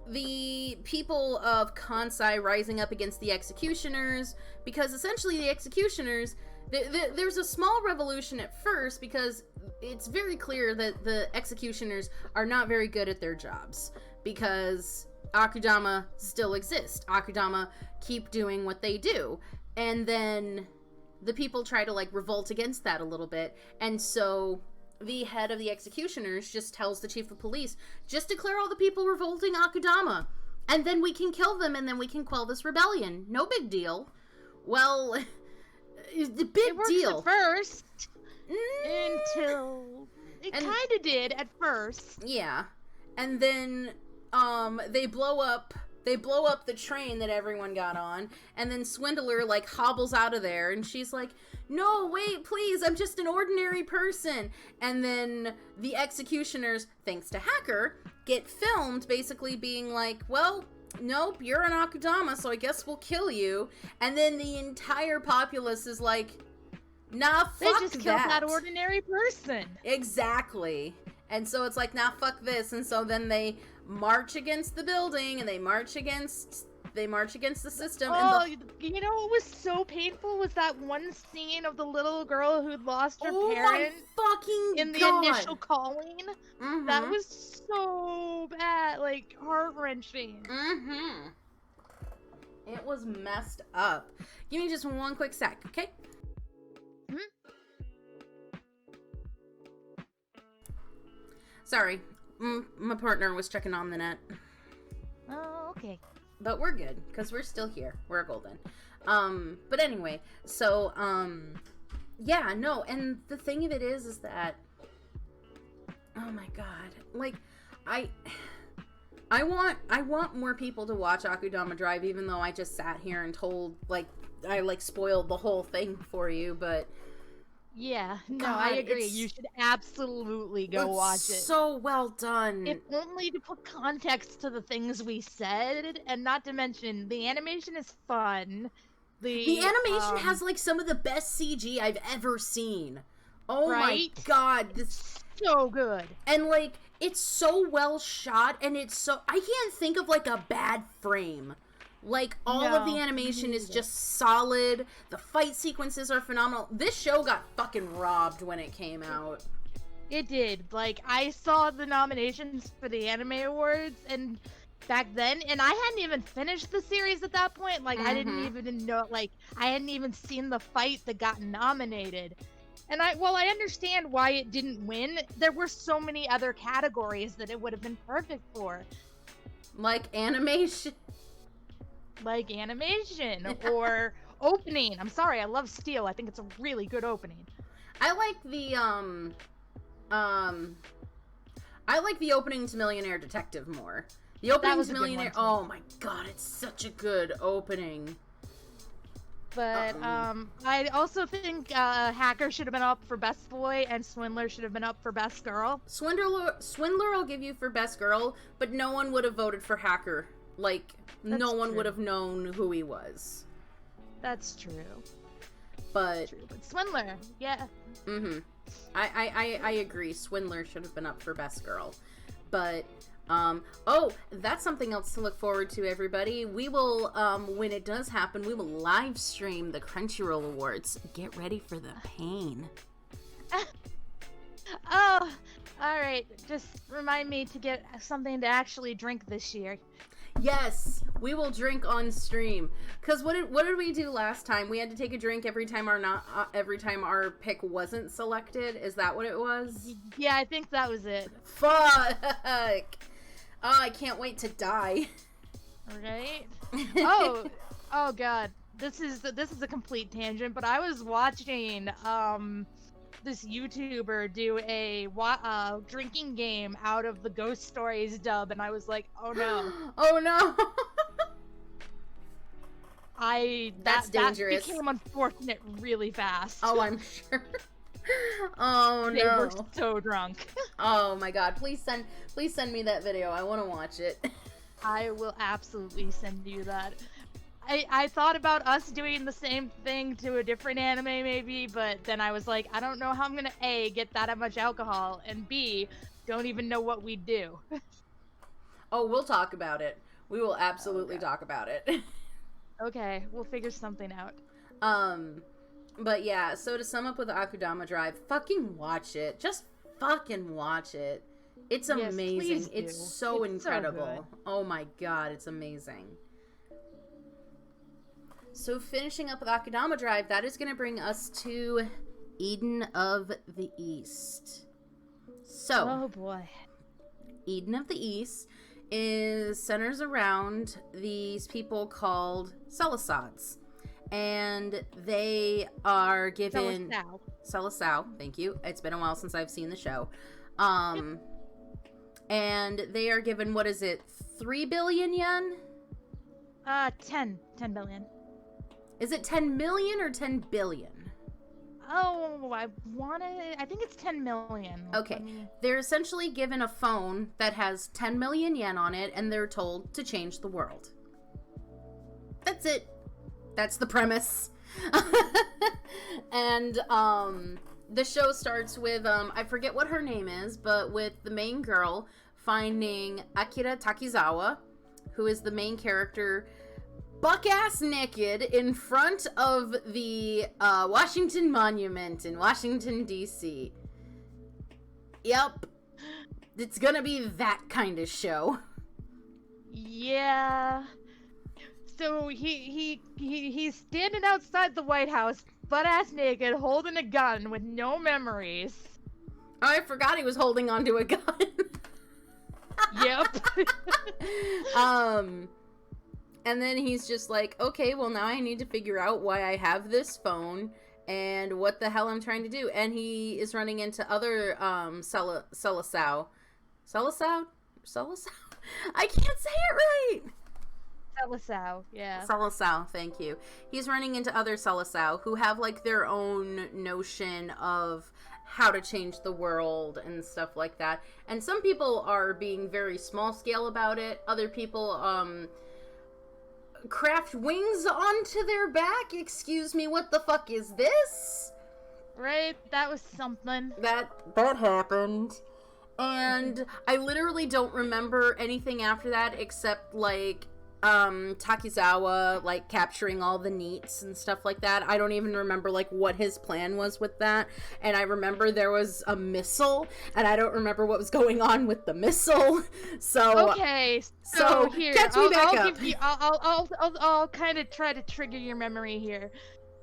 the people of Kansai rising up against the executioners, because essentially the executioners, there's a small revolution at first because it's very clear that the executioners are not very good at their jobs, because Akudama still exist. Akudama keep doing what they do. And then the people try to, like, revolt against that a little bit. And so the head of the executioners just tells the chief of police, just declare all the people revolting Akudama, and then we can kill them, and then we can quell this rebellion. No big deal. Well, the big deal. At first. Until it kind of did at first. Yeah. And then they blow up the train that everyone got on, and then Swindler, like, hobbles out of there, and she's like, no, wait, please, I'm just an ordinary person. And then the executioners, thanks to Hacker, get filmed basically being like, well, nope, you're an Akudama, so I guess we'll kill you. And then the entire populace is like, nah, fuck that. They just killed that ordinary person. Exactly. And so it's like, nah, fuck this. And so then they march against the building, and they march against the system. Oh, you know what was so painful was that one scene of the little girl who'd lost her parent in the initial calling. Mm-hmm. That was so bad, like, heart-wrenching. Mm-hmm. It was messed up. Give me just one quick sec, okay? Sorry, my partner was checking on the net. Oh, okay. But we're good, because we're still here. We're golden. But anyway, so, yeah, no, and the thing of it is that, oh my god, like, I want more people to watch Akudama Drive, even though I just sat here and told, like, I, like, spoiled the whole thing for you, but... Yeah, no, God, I agree. You should absolutely go watch it. So well done. If only to put context to the things we said, and not to mention, the animation is fun. The animation has, like, some of the best CG I've ever seen. Oh my god. This so good. And, like, it's so well shot, and it's so... I can't think of, like, a bad frame. Like, all of the animation is just solid. The fight sequences are phenomenal. This show got fucking robbed when it came out. It did. Like, I saw the nominations for the Anime Awards, and back then, and I hadn't even finished the series at that point. Like, I didn't even know, like, I hadn't even seen the fight that got nominated. And while I understand why it didn't win, there were so many other categories that it would have been perfect for. Like animation? Like animation, or opening. I'm sorry, I love Steel. I think it's a really good opening. I like the opening to Millionaire Detective more. The opening to Millionaire, oh my god, it's such a good opening. But I also think Hacker should have been up for Best Boy, and Swindler should have been up for Best Girl. Swindler I'll give you for Best Girl, but no one would have voted for Hacker. Like, no one would have known who he was. That's true. But Swindler, yeah. I agree. Swindler should have been up for Best Girl. But that's something else to look forward to, everybody. We will, when it does happen, we will live stream the Crunchyroll Awards. Get ready for the pain. Oh, alright. Just remind me to get something to actually drink this year. Yes, we will drink on stream. Cause what did we do last time? We had to take a drink every time our pick wasn't selected. Is that what it was? Yeah, I think that was it. Fuck. Oh, I can't wait to die. Right? Oh god. This is a complete tangent, but I was watching this YouTuber do a drinking game out of the Ghost Stories dub, and I was like, oh no. Oh no. That's dangerous. That became unfortunate really fast. Oh, I'm sure. Oh no. They were so drunk. Oh my god, please send me that video. I want to watch it. I will absolutely send you that. I thought about us doing the same thing to a different anime maybe, but then I was like, I don't know how I'm gonna A, get that much alcohol, and B, don't even know what we'd do. Oh, we'll talk about it. We will absolutely talk about it. Okay, we'll figure something out. But yeah, so to sum up with Akudama Drive, fucking watch it. Just fucking watch it. It's amazing. It's so incredible. Oh my god, it's amazing. So finishing up with Akudama Drive, that is going to bring us to Eden of the East. So, oh boy. Eden of the East centers around these people called Selisads. And they are given... Selisao, thank you. It's been a while since I've seen the show. And they are given, what is it, 3 billion yen? 10 billion. Is it 10 million or 10 billion? Oh, I think it's 10 million. Okay. They're essentially given a phone that has 10 million yen on it, and they're told to change the world. That's it. That's the premise. And the show starts with I forget what her name is, but with the main girl finding Akira Takizawa, who is the main character, buck-ass naked in front of the Washington Monument in Washington, D.C. Yep. It's gonna be that kind of show. Yeah. So he's standing outside the White House, butt-ass naked, holding a gun with no memories. Oh, I forgot he was holding onto a gun. Yep. And then he's just like, okay, well now I need to figure out why I have this phone and what the hell I'm trying to do. And he is running into other Selisao. Selisao? I can't say it right. Selisao, yeah. Selisao, thank you. He's running into other Selisao who have like their own notion of how to change the world and stuff like that. And some people are being very small scale about it. Other people craft wings onto their back. Excuse me, what the fuck is this? Right, that was something. That happened. And I literally don't remember anything after that except like Takizawa, like, capturing all the neats and stuff like that. I don't even remember, like, what his plan was with that. And I remember there was a missile, and I don't remember what was going on with the missile. So okay, so here, catch me back up. I'll kind of try to trigger your memory here.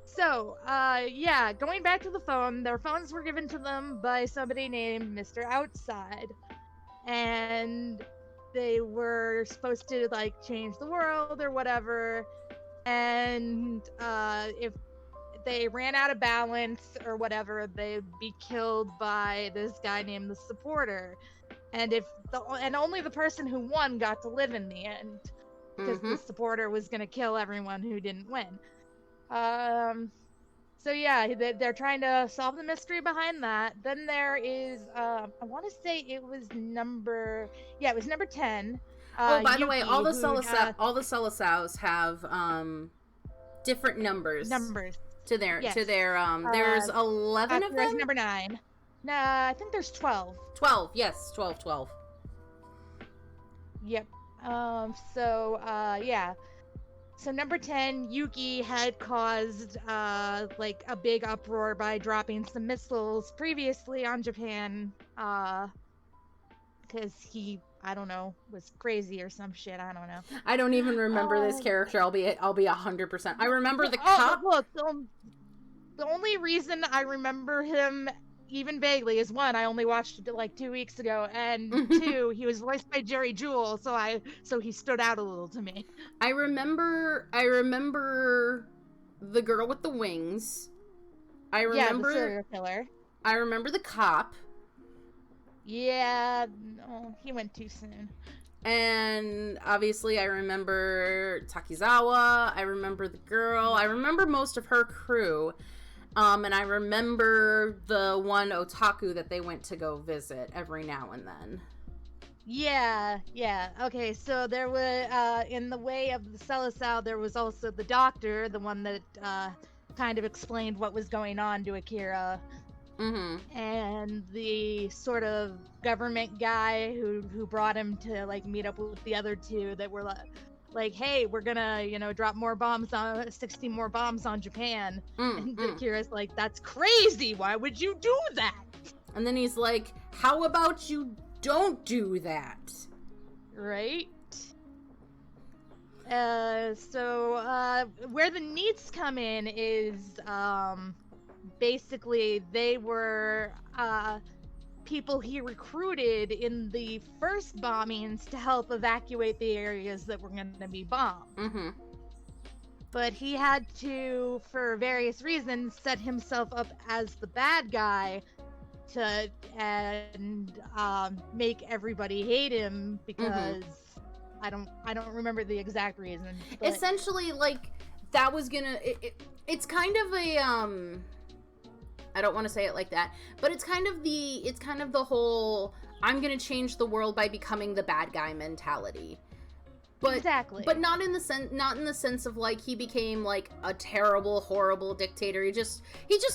So, yeah, going back to the phone, their phones were given to them by somebody named Mr. Outside. And they were supposed to, like, change the world or whatever. And, if they ran out of balance or whatever, they'd be killed by this guy named the Supporter. And and only the person who won got to live in the end. Because the Supporter was gonna kill everyone who didn't win. So yeah, they're trying to solve the mystery behind that. Then there is, I want to say it was number 10. Oh, by the Yuki, way, all the Selesaos have different numbers to their yes. there's 11 of them. There's number 9. No, I think there's 12. 12, yes, 12. Yep. Yeah. So number 10, Yuki had caused, like, a big uproar by dropping some missiles previously on Japan, because he, I don't know, was crazy or some shit, I don't know. I don't even remember this character, I'll be 100%. I remember the cop. Look, the only reason I remember him even vaguely is, 1, I only watched it like 2 weeks ago, and 2, he was voiced by Jerry Jewell, so he stood out a little to me. I remember the girl with the wings. I remember the serial killer. I remember the cop. Yeah, no, he went too soon. And obviously I remember Takizawa, I remember the girl, I remember most of her crew. And I remember the one otaku that they went to go visit every now and then. Yeah. Okay, so there was, in the way of the Selesaw, there was also the doctor, the one that kind of explained what was going on to Akira. And the sort of government guy who brought him to, like, meet up with the other two that were like, hey, we're gonna, drop 60 more bombs on Japan. And Akira's like, that's crazy, why would you do that? And then he's like, how about you don't do that? Right? So where the needs come in is, basically they were, people he recruited in the first bombings to help evacuate the areas that were going to be bombed. But he had to, for various reasons, set himself up as the bad guy and make everybody hate him because I don't remember the exact reason. But... Essentially, like, that was gonna. It's kind of a I don't want to say it like that, but it's kind of the whole I'm gonna change the world by becoming the bad guy mentality. But, exactly. But not in the sense of, like, he became, like, a terrible, horrible dictator. He just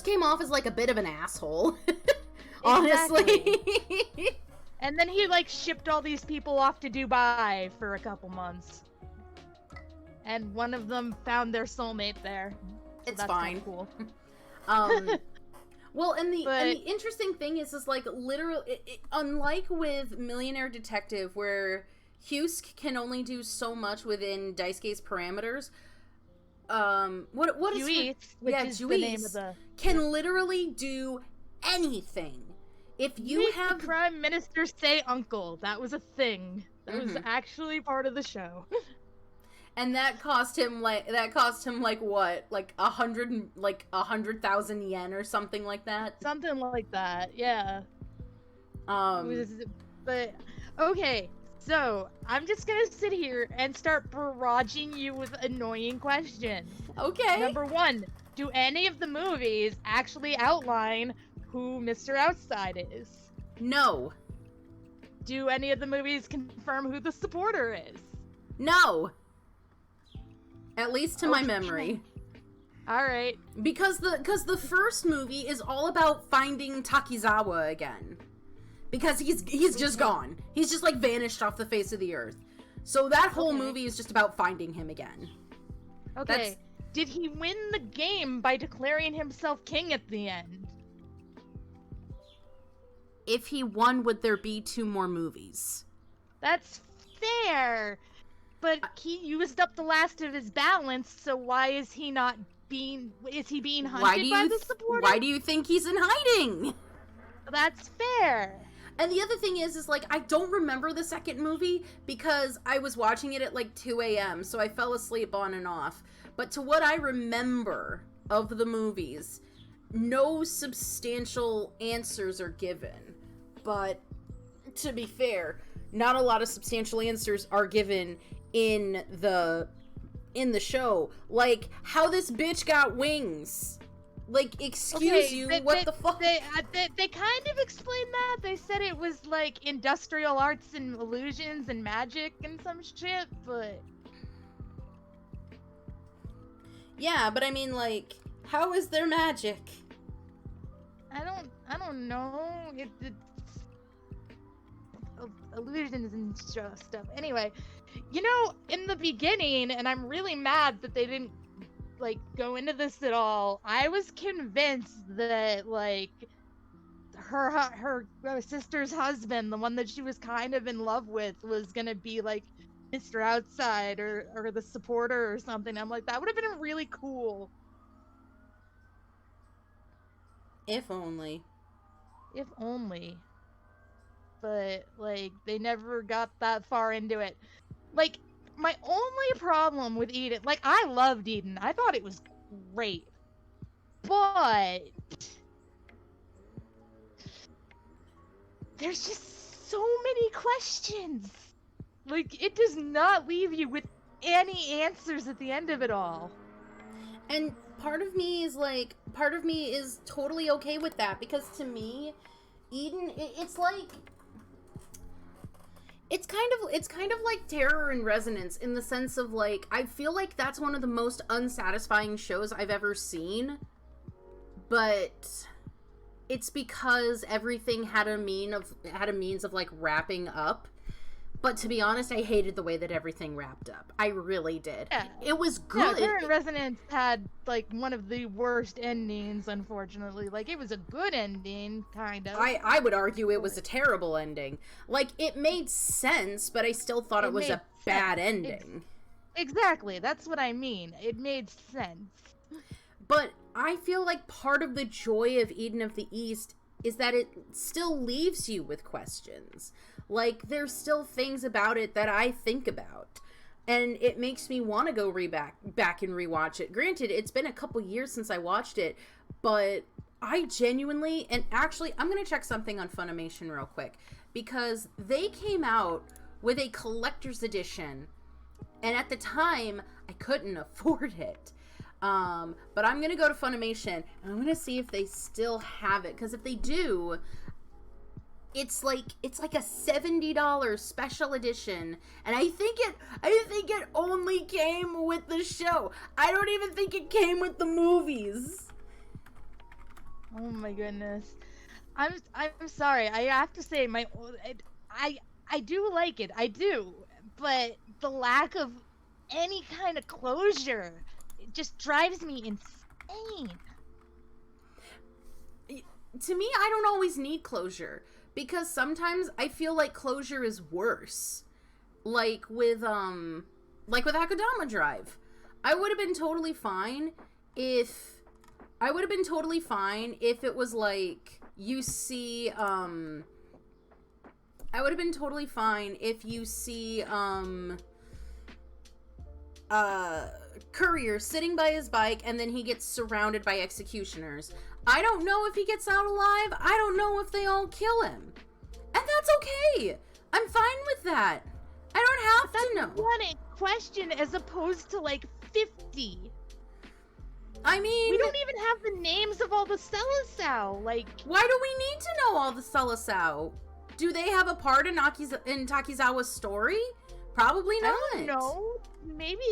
came off as, like, a bit of an asshole. Honestly. And then he, like, shipped all these people off to Dubai for a couple months. And one of them found their soulmate there. So it's fine. Cool. Well, and the interesting thing is like, literally, unlike with Millionaire Detective, where Husk can only do so much within Daisuke's parameters, what is Juice, which is the name of the... can literally do anything. If you have the Prime Minister say uncle, that was a thing. That was actually part of the show. And that cost him like what? Like 100,000 yen or something like that. Something like that, yeah. But okay, so I'm just gonna sit here and start barraging you with annoying questions. Okay. Number 1, do any of the movies actually outline who Mr. Outside is? No. Do any of the movies confirm who the supporter is? No. At least to my memory. Alright. Because the first movie is all about finding Takizawa again. Because he's just gone. He's just, like, vanished off the face of the earth. So that whole movie is just about finding him again. Okay. Did he win the game by declaring himself king at the end? If he won, would there be 2 more movies? That's fair. But he used up the last of his balance, so why is he not being... Is he being hunted by the supporter? Why do you think he's in hiding? That's fair. And the other thing is like, I don't remember the second movie because I was watching it at like 2 a.m., so I fell asleep on and off. But to what I remember of the movies, no substantial answers are given. But to be fair, not a lot of substantial answers are given in the show. Like, how this bitch got wings. Like, excuse you, what the fuck? They kind of explained that. They said it was, like, industrial arts and illusions and magic and some shit, but... Yeah, but I mean, like, how is there magic? I don't know. It's illusions and stuff. Anyway, you know, in the beginning, and I'm really mad that they didn't like go into this at all, I was convinced that like her sister's husband, the one that she was kind of in love with, was gonna be like Mr. Outside or the supporter or something. I'm like, that would have been really cool. If only. But like they never got that far into it. Like, my only problem with Eden, like, I loved Eden. I thought it was great. But there's just so many questions. Like, it does not leave you with any answers at the end of it all. And part of me is totally okay with that, because to me, Eden, it's like... It's kind of like Terror and Resonance, in the sense of, like, I feel like that's one of the most unsatisfying shows I've ever seen, but it's because everything had a means of like wrapping up. But to be honest, I hated the way that everything wrapped up. I really did. Yeah. It was good. Yeah, Terror and Resonance had, like, one of the worst endings, unfortunately. Like, it was a good ending, kind of. I would argue it was a terrible ending. Like, it made sense, but I still thought it was a bad ending. Exactly. That's what I mean. It made sense. But I feel like part of the joy of Eden of the East is that it still leaves you with questions. Like, there's still things about it that I think about. And it makes me want to go back and rewatch it. Granted, it's been a couple years since I watched it, but I genuinely... And actually, I'm going to check something on Funimation real quick, because they came out with a collector's edition, and at the time, I couldn't afford it. But I'm going to go to Funimation, and I'm going to see if they still have it, because if they do... It's like a $70 special edition, and I think it only came with the show. I don't even think it came with the movies. Oh my goodness. I'm sorry. I have to say I do like it. I do. But the lack of any kind of closure, it just drives me insane. To me, I don't always need closure. Because sometimes I feel like closure is worse. Like with Akudama Drive. I would have been totally fine if it was like you see I would have been totally fine if you see Courier sitting by his bike and then he gets surrounded by executioners. I don't know if he gets out alive. I don't know if they all kill him. And that's okay. I'm fine with that. I don't have to know. That's one question as opposed to like 50. I mean... We don't even have the names of all the Selisao. Like... Why do we need to know all the Selisao? Do they have a part in Takizawa's story? Probably not. I don't know. Maybe...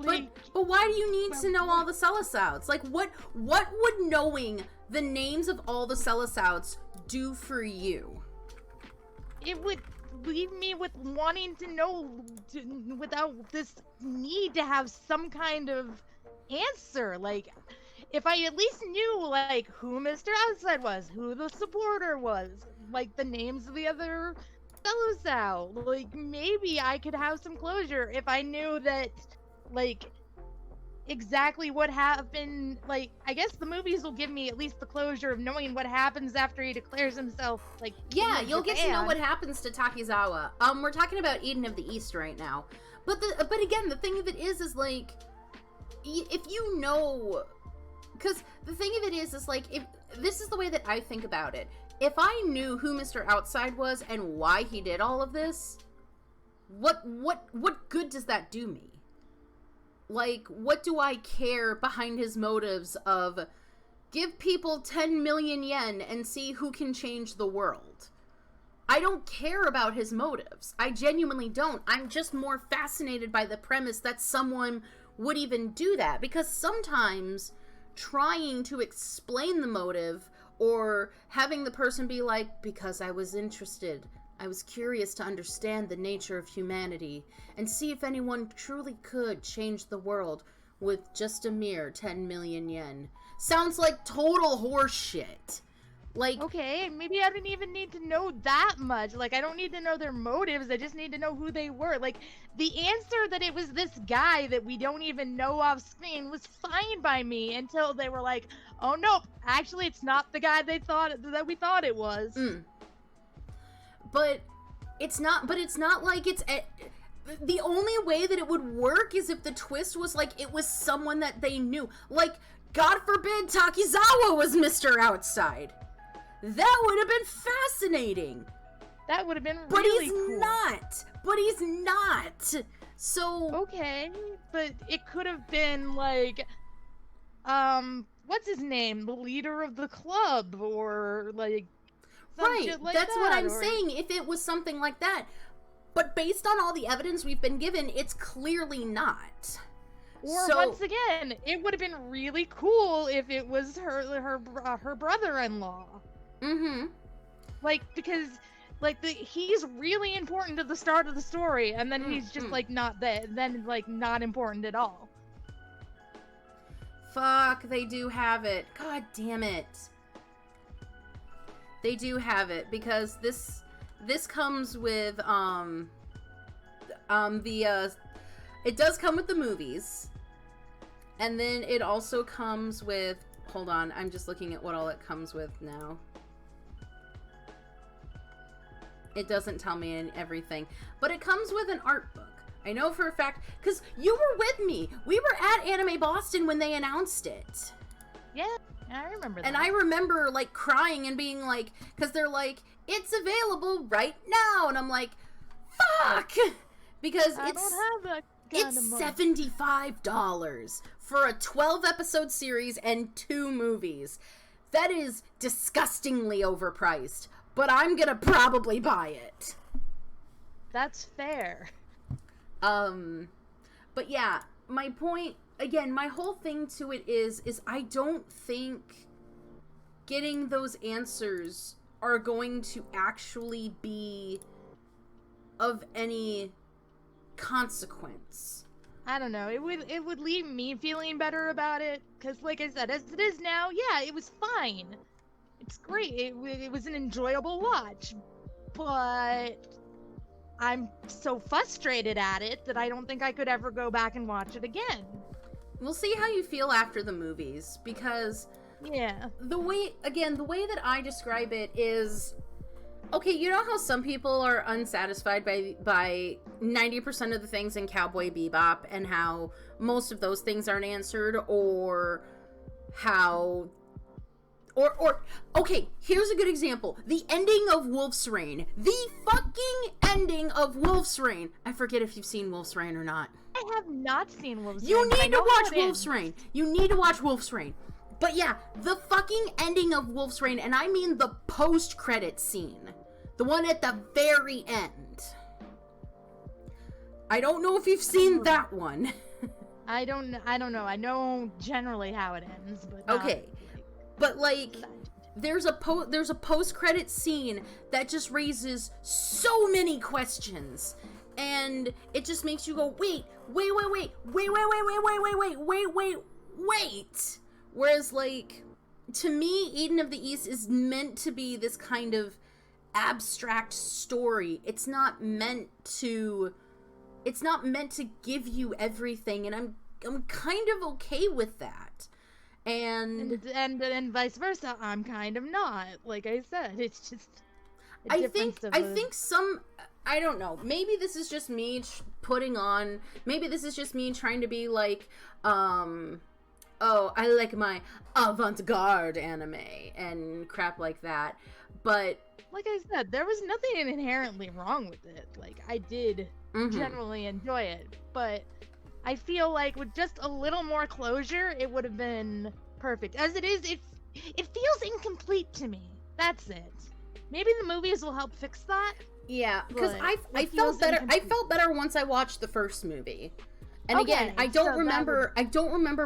But why do you need to know all the Selisauts? Like, what would knowing the names of all the Selisauts do for you? It would leave me with wanting to know, without this need to have some kind of answer. Like, if I at least knew, like, who Mr. Outside was, who the supporter was, like, the names of the other fellows out, like, maybe I could have some closure if I knew that, like, exactly what happened. Like, I guess the movies will give me at least the closure of knowing what happens after he declares himself, like, yeah, you'll get to know what happens to Takizawa. We're talking about Eden of the East right now. But again, the thing of it is like, if you know... Because the thing of it is like, if this is the way that I think about it. If I knew who Mr. Outside was and why he did all of this, what good does that do me? Like, what do I care behind his motives of give people 10 million yen and see who can change the world? I don't care about his motives. I genuinely don't. I'm just more fascinated by the premise that someone would even do that, because sometimes trying to explain the motive or having the person be like, because I was interested, I was curious to understand the nature of humanity and see if anyone truly could change the world with just a mere 10 million yen. Sounds like total horseshit. Like, okay, maybe I didn't even need to know that much. Like, I don't need to know their motives. I just need to know who they were. Like, the answer that it was this guy that we don't even know off screen was fine by me until they were like, oh no, actually it's not the guy we thought it was. But it's not like it's the only way that it would work is if the twist was like it was someone that they knew. Like, God forbid Takizawa was Mr. Outside. That would have been fascinating. That would have been but really he's cool. But he's not. So okay, but it could have been like, what's his name? The leader of the club, or like, right. Like that's that, what I'm saying. If it was something like that, but based on all the evidence we've been given, it's clearly not. Or so, once again, it would have been really cool if it was her brother-in-law. Mm-hmm. Like, because, like, he's really important to the start of the story, and then he's just, like, not then, like, not important at all. Fuck, they do have it. God damn it. They do have it, because this comes with, it does come with the movies, and then it also comes with, hold on, I'm just looking at what all it comes with now. It doesn't tell me everything, but it comes with an art book. I know for a fact, because you were with me. We were at Anime Boston when they announced it. Yeah, I remember that. And I remember, like, crying and being like, because they're like, it's available right now, and I'm like, fuck! Because it's $75 for a 12-episode series and 2 movies. That is disgustingly overpriced, but I'm gonna probably buy it. That's fair. But yeah, my point, again, my whole thing to it is I don't think getting those answers are going to actually be of any consequence. I don't know. It would leave me feeling better about it, because, like I said, as it is now, yeah, it was fine. It's great. It was an enjoyable watch, but I'm so frustrated at it that I don't think I could ever go back and watch it again. We'll see how you feel after the movies, because yeah, the way that I describe it is, okay, you know how some people are unsatisfied by 90% of the things in Cowboy Bebop, and how most of those things aren't answered, or how... Or, okay, here's a good example. The ending of Wolf's Rain. The fucking ending of Wolf's Rain. I forget if you've seen Wolf's Rain or not. I have not seen Wolf's Rain. You need to watch Wolf's Rain. You need to watch Wolf's Rain. But yeah, the fucking ending of Wolf's Rain, and I mean the post-credit scene. The one at the very end. I don't know if you've seen that one. I don't know. I know generally how it ends, but okay. But, like, there's a post-credit scene that just raises so many questions, and it just makes you go, wait. Whereas, like, to me, Eden of the East is meant to be this kind of abstract story. It's not meant to give you everything, and I'm kind of okay with that. And vice versa, I'm kind of not. Like I said, it's just I think some, I don't know, maybe this is just me maybe this is just me trying to be like, oh, I like my avant-garde anime and crap like that. But like I said, there was nothing inherently wrong with it. Like, I did generally enjoy it, but I feel like with just a little more closure, it would have been perfect. As it is, it feels incomplete to me. That's it. Maybe the movies will help fix that. Yeah, because I felt better. I felt better once I watched the first movie. And okay, again, I don't remember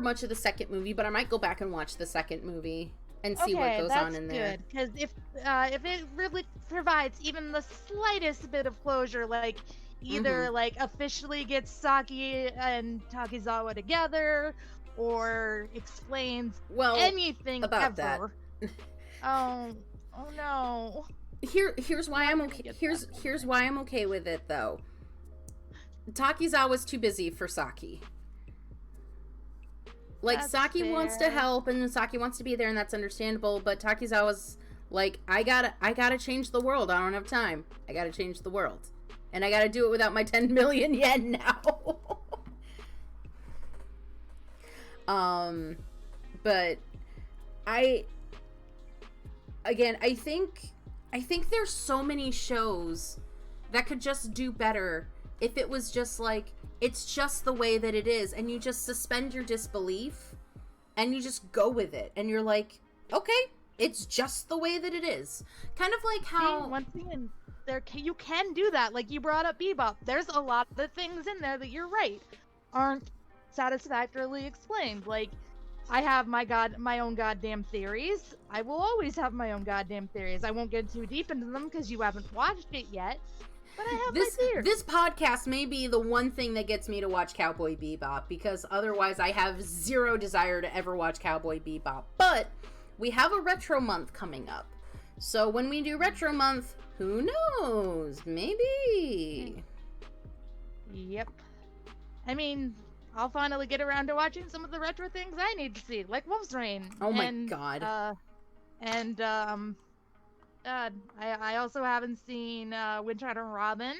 much of the second movie, but I might go back and watch the second movie and see what goes on in there. Because if it really provides even the slightest bit of closure, like either like officially gets Saki and Takizawa together, or explains anything about ever. That. oh no. Here's why I'm okay. Here's why I'm okay with it though. Takizawa's too busy for Saki. Like, that's Saki fair. Wants to help, and Saki wants to be there, and that's understandable, but Takizawa's like, I gotta change the world. I don't have time. I gotta change the world. And I gotta do it without my 10 million yen now. But I think there's so many shows that could just do better if it was just like, it's just the way that it is, and you just suspend your disbelief and you just go with it, and you're like, okay, it's just the way that it is. Kind of like how once again, you can do that. Like, you brought up Bebop. There's a lot of things in there that you're right aren't satisfactorily explained. Like, I have my own goddamn theories. I will always have my own goddamn theories. I won't get too deep into them because you haven't watched it yet. But I have my theories. This podcast may be the one thing that gets me to watch Cowboy Bebop, because otherwise I have zero desire to ever watch Cowboy Bebop. But we have a retro month coming up. So when we do retro month, who knows? Maybe. Yep. I mean, I'll finally get around to watching some of the retro things I need to see, like Wolf's Rain. Oh my god. I also haven't seen Winter Robin.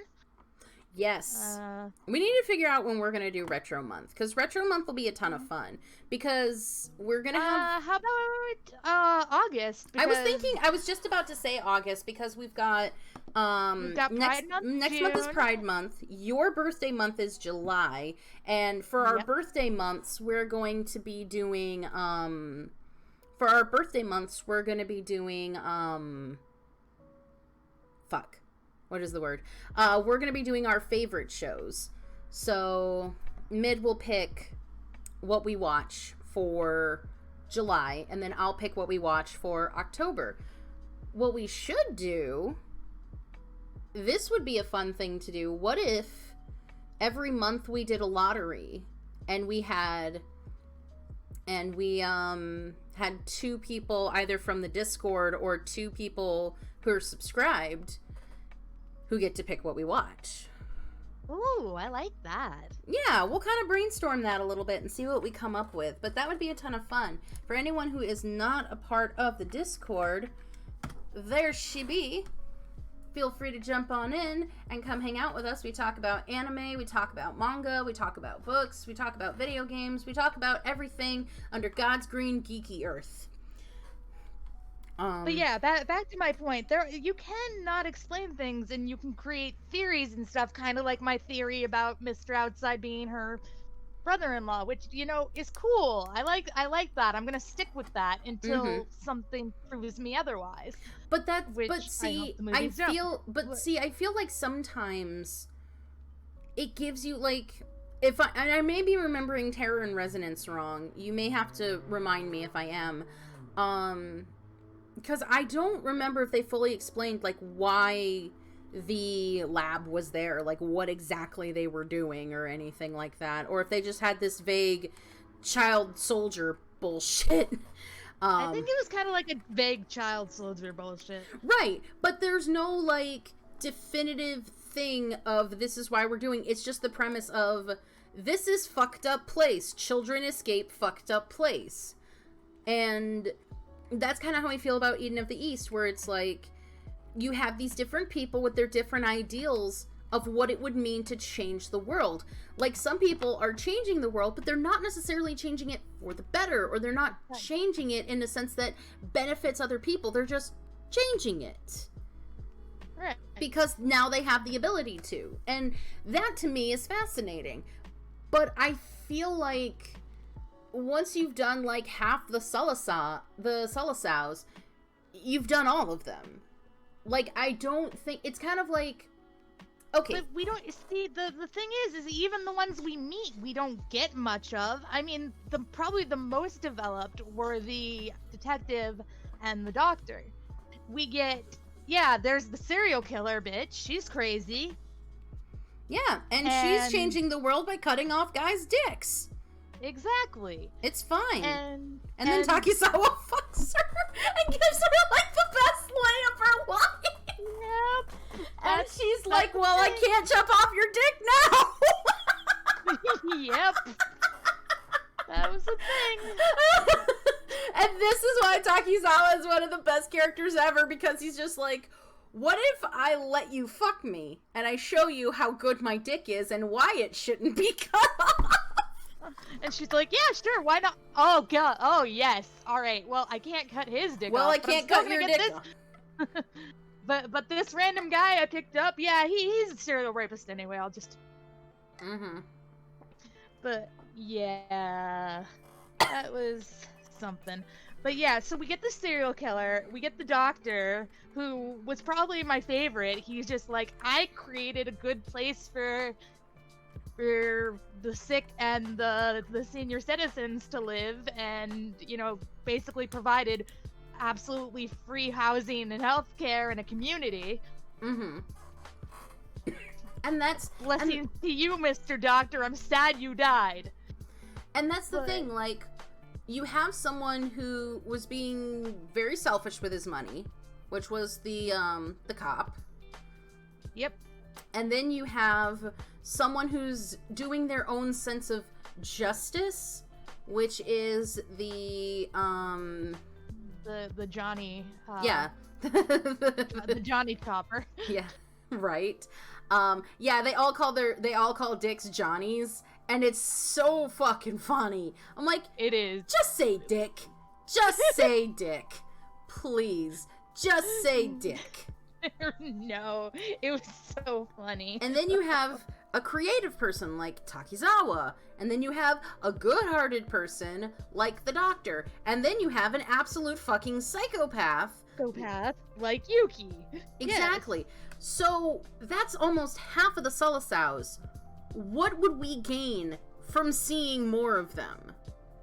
Yes. We need to figure out when we're going to do Retro Month, because Retro Month will be a ton of fun, because we're going to have... How about August? Because... I was just about to say August, because we've got Pride Month, next month is Pride Month, your birthday month is July, and for our birthday months, we're going to be doing, what is the word? We're going to be doing our favorite shows. So, Mid will pick what we watch for July, and then I'll pick what we watch for October. What we should do, this would be a fun thing to do. What if every month we did a lottery, and we had two people either from the Discord or two people who are subscribed who get to pick what we watch. Ooh, I like that. Yeah, we'll kind of brainstorm that a little bit and see what we come up with, but that would be a ton of fun. For anyone who is not a part of the Discord, there she be. Feel free to jump on in and come hang out with us. We talk about anime, we talk about manga, we talk about books, we talk about video games, we talk about everything under God's green geeky earth. But yeah, back to my point. You can not explain things, and you can create theories and stuff, kind of like my theory about Mr. Outside being her brother-in-law, which, you know, is cool. I like that. I'm gonna stick with that until something proves me otherwise. But I feel like sometimes it gives you, like, and I may be remembering Terror and Resonance wrong. You may have to remind me if I am. because I don't remember if they fully explained, like, why the lab was there, like, what exactly they were doing or anything like that, or if they just had this vague child soldier bullshit. I think it was kind of like a vague child soldier bullshit. Right, but there's no, like, definitive thing of this is why we're doing. It's just the premise of this is fucked up place. Children escape fucked up place. And that's kind of how I feel about Eden of the East, where it's like you have these different people with their different ideals of what it would mean to change the world. Like, some people are changing the world, but they're not necessarily changing it for the better, or they're not changing it in a sense that benefits other people. They're just changing it. Right. Because now they have the ability to. And that, to me, is fascinating. But I feel like once you've done, like, half the Solosaus, you've done all of them. Like, I don't think... It's kind of like... Okay. But we don't... See, the thing is even the ones we meet, we don't get much of. I mean, probably the most developed were the detective and the doctor. We get... Yeah, there's the serial killer bitch. She's crazy. Yeah, and she's changing the world by cutting off guys' dicks. Exactly. It's fine. And then Takizawa fucks her and gives her, like, the best line of her life. Yep. And she's like, well, I can't jump off your dick now. Yep. That was the thing. And this is why Takizawa is one of the best characters ever, because he's just like, what if I let you fuck me and I show you how good my dick is and why it shouldn't be cut off? And she's like, yeah, sure, why not? Oh, God. Oh, yes. All right. Well, I can't cut his dick off. Well, I can't cut your dick off. But this random guy I picked up, yeah, he's a serial rapist anyway. I'll just... Mm-hmm. But, yeah, that was something. But yeah, so we get the serial killer, we get the doctor, who was probably my favorite. He's just like, I created a good place for the sick and the senior citizens to live, and, you know, basically provided absolutely free housing and healthcare in a community. Mm-hmm. And that's... Blessings to you, Mr. Doctor. I'm sad you died. And that's the thing, like, you have someone who was being very selfish with his money, which was the cop. Yep. And then you have someone who's doing their own sense of justice, which is the Johnny. Yeah. The Johnny Chopper. Yeah. Right. Yeah, they all call dicks Johnnies, and it's so fucking funny. I'm like, it is. Just say dick. Just say dick. Please. Just say dick. No, it was so funny. And then you have a creative person like Takizawa, and then you have a good-hearted person like the doctor, and then you have an absolute fucking psychopath like Yuki. Exactly. Yes. So that's almost half of the Solosaus. What would we gain from seeing more of them?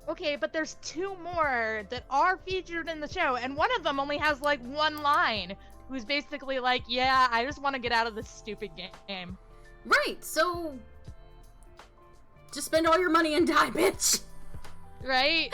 Okay, but there's two more that are featured in the show, and one of them only has like one line, who's basically like, yeah, I just want to get out of this stupid game. Right, so just spend all your money and die, bitch. Right?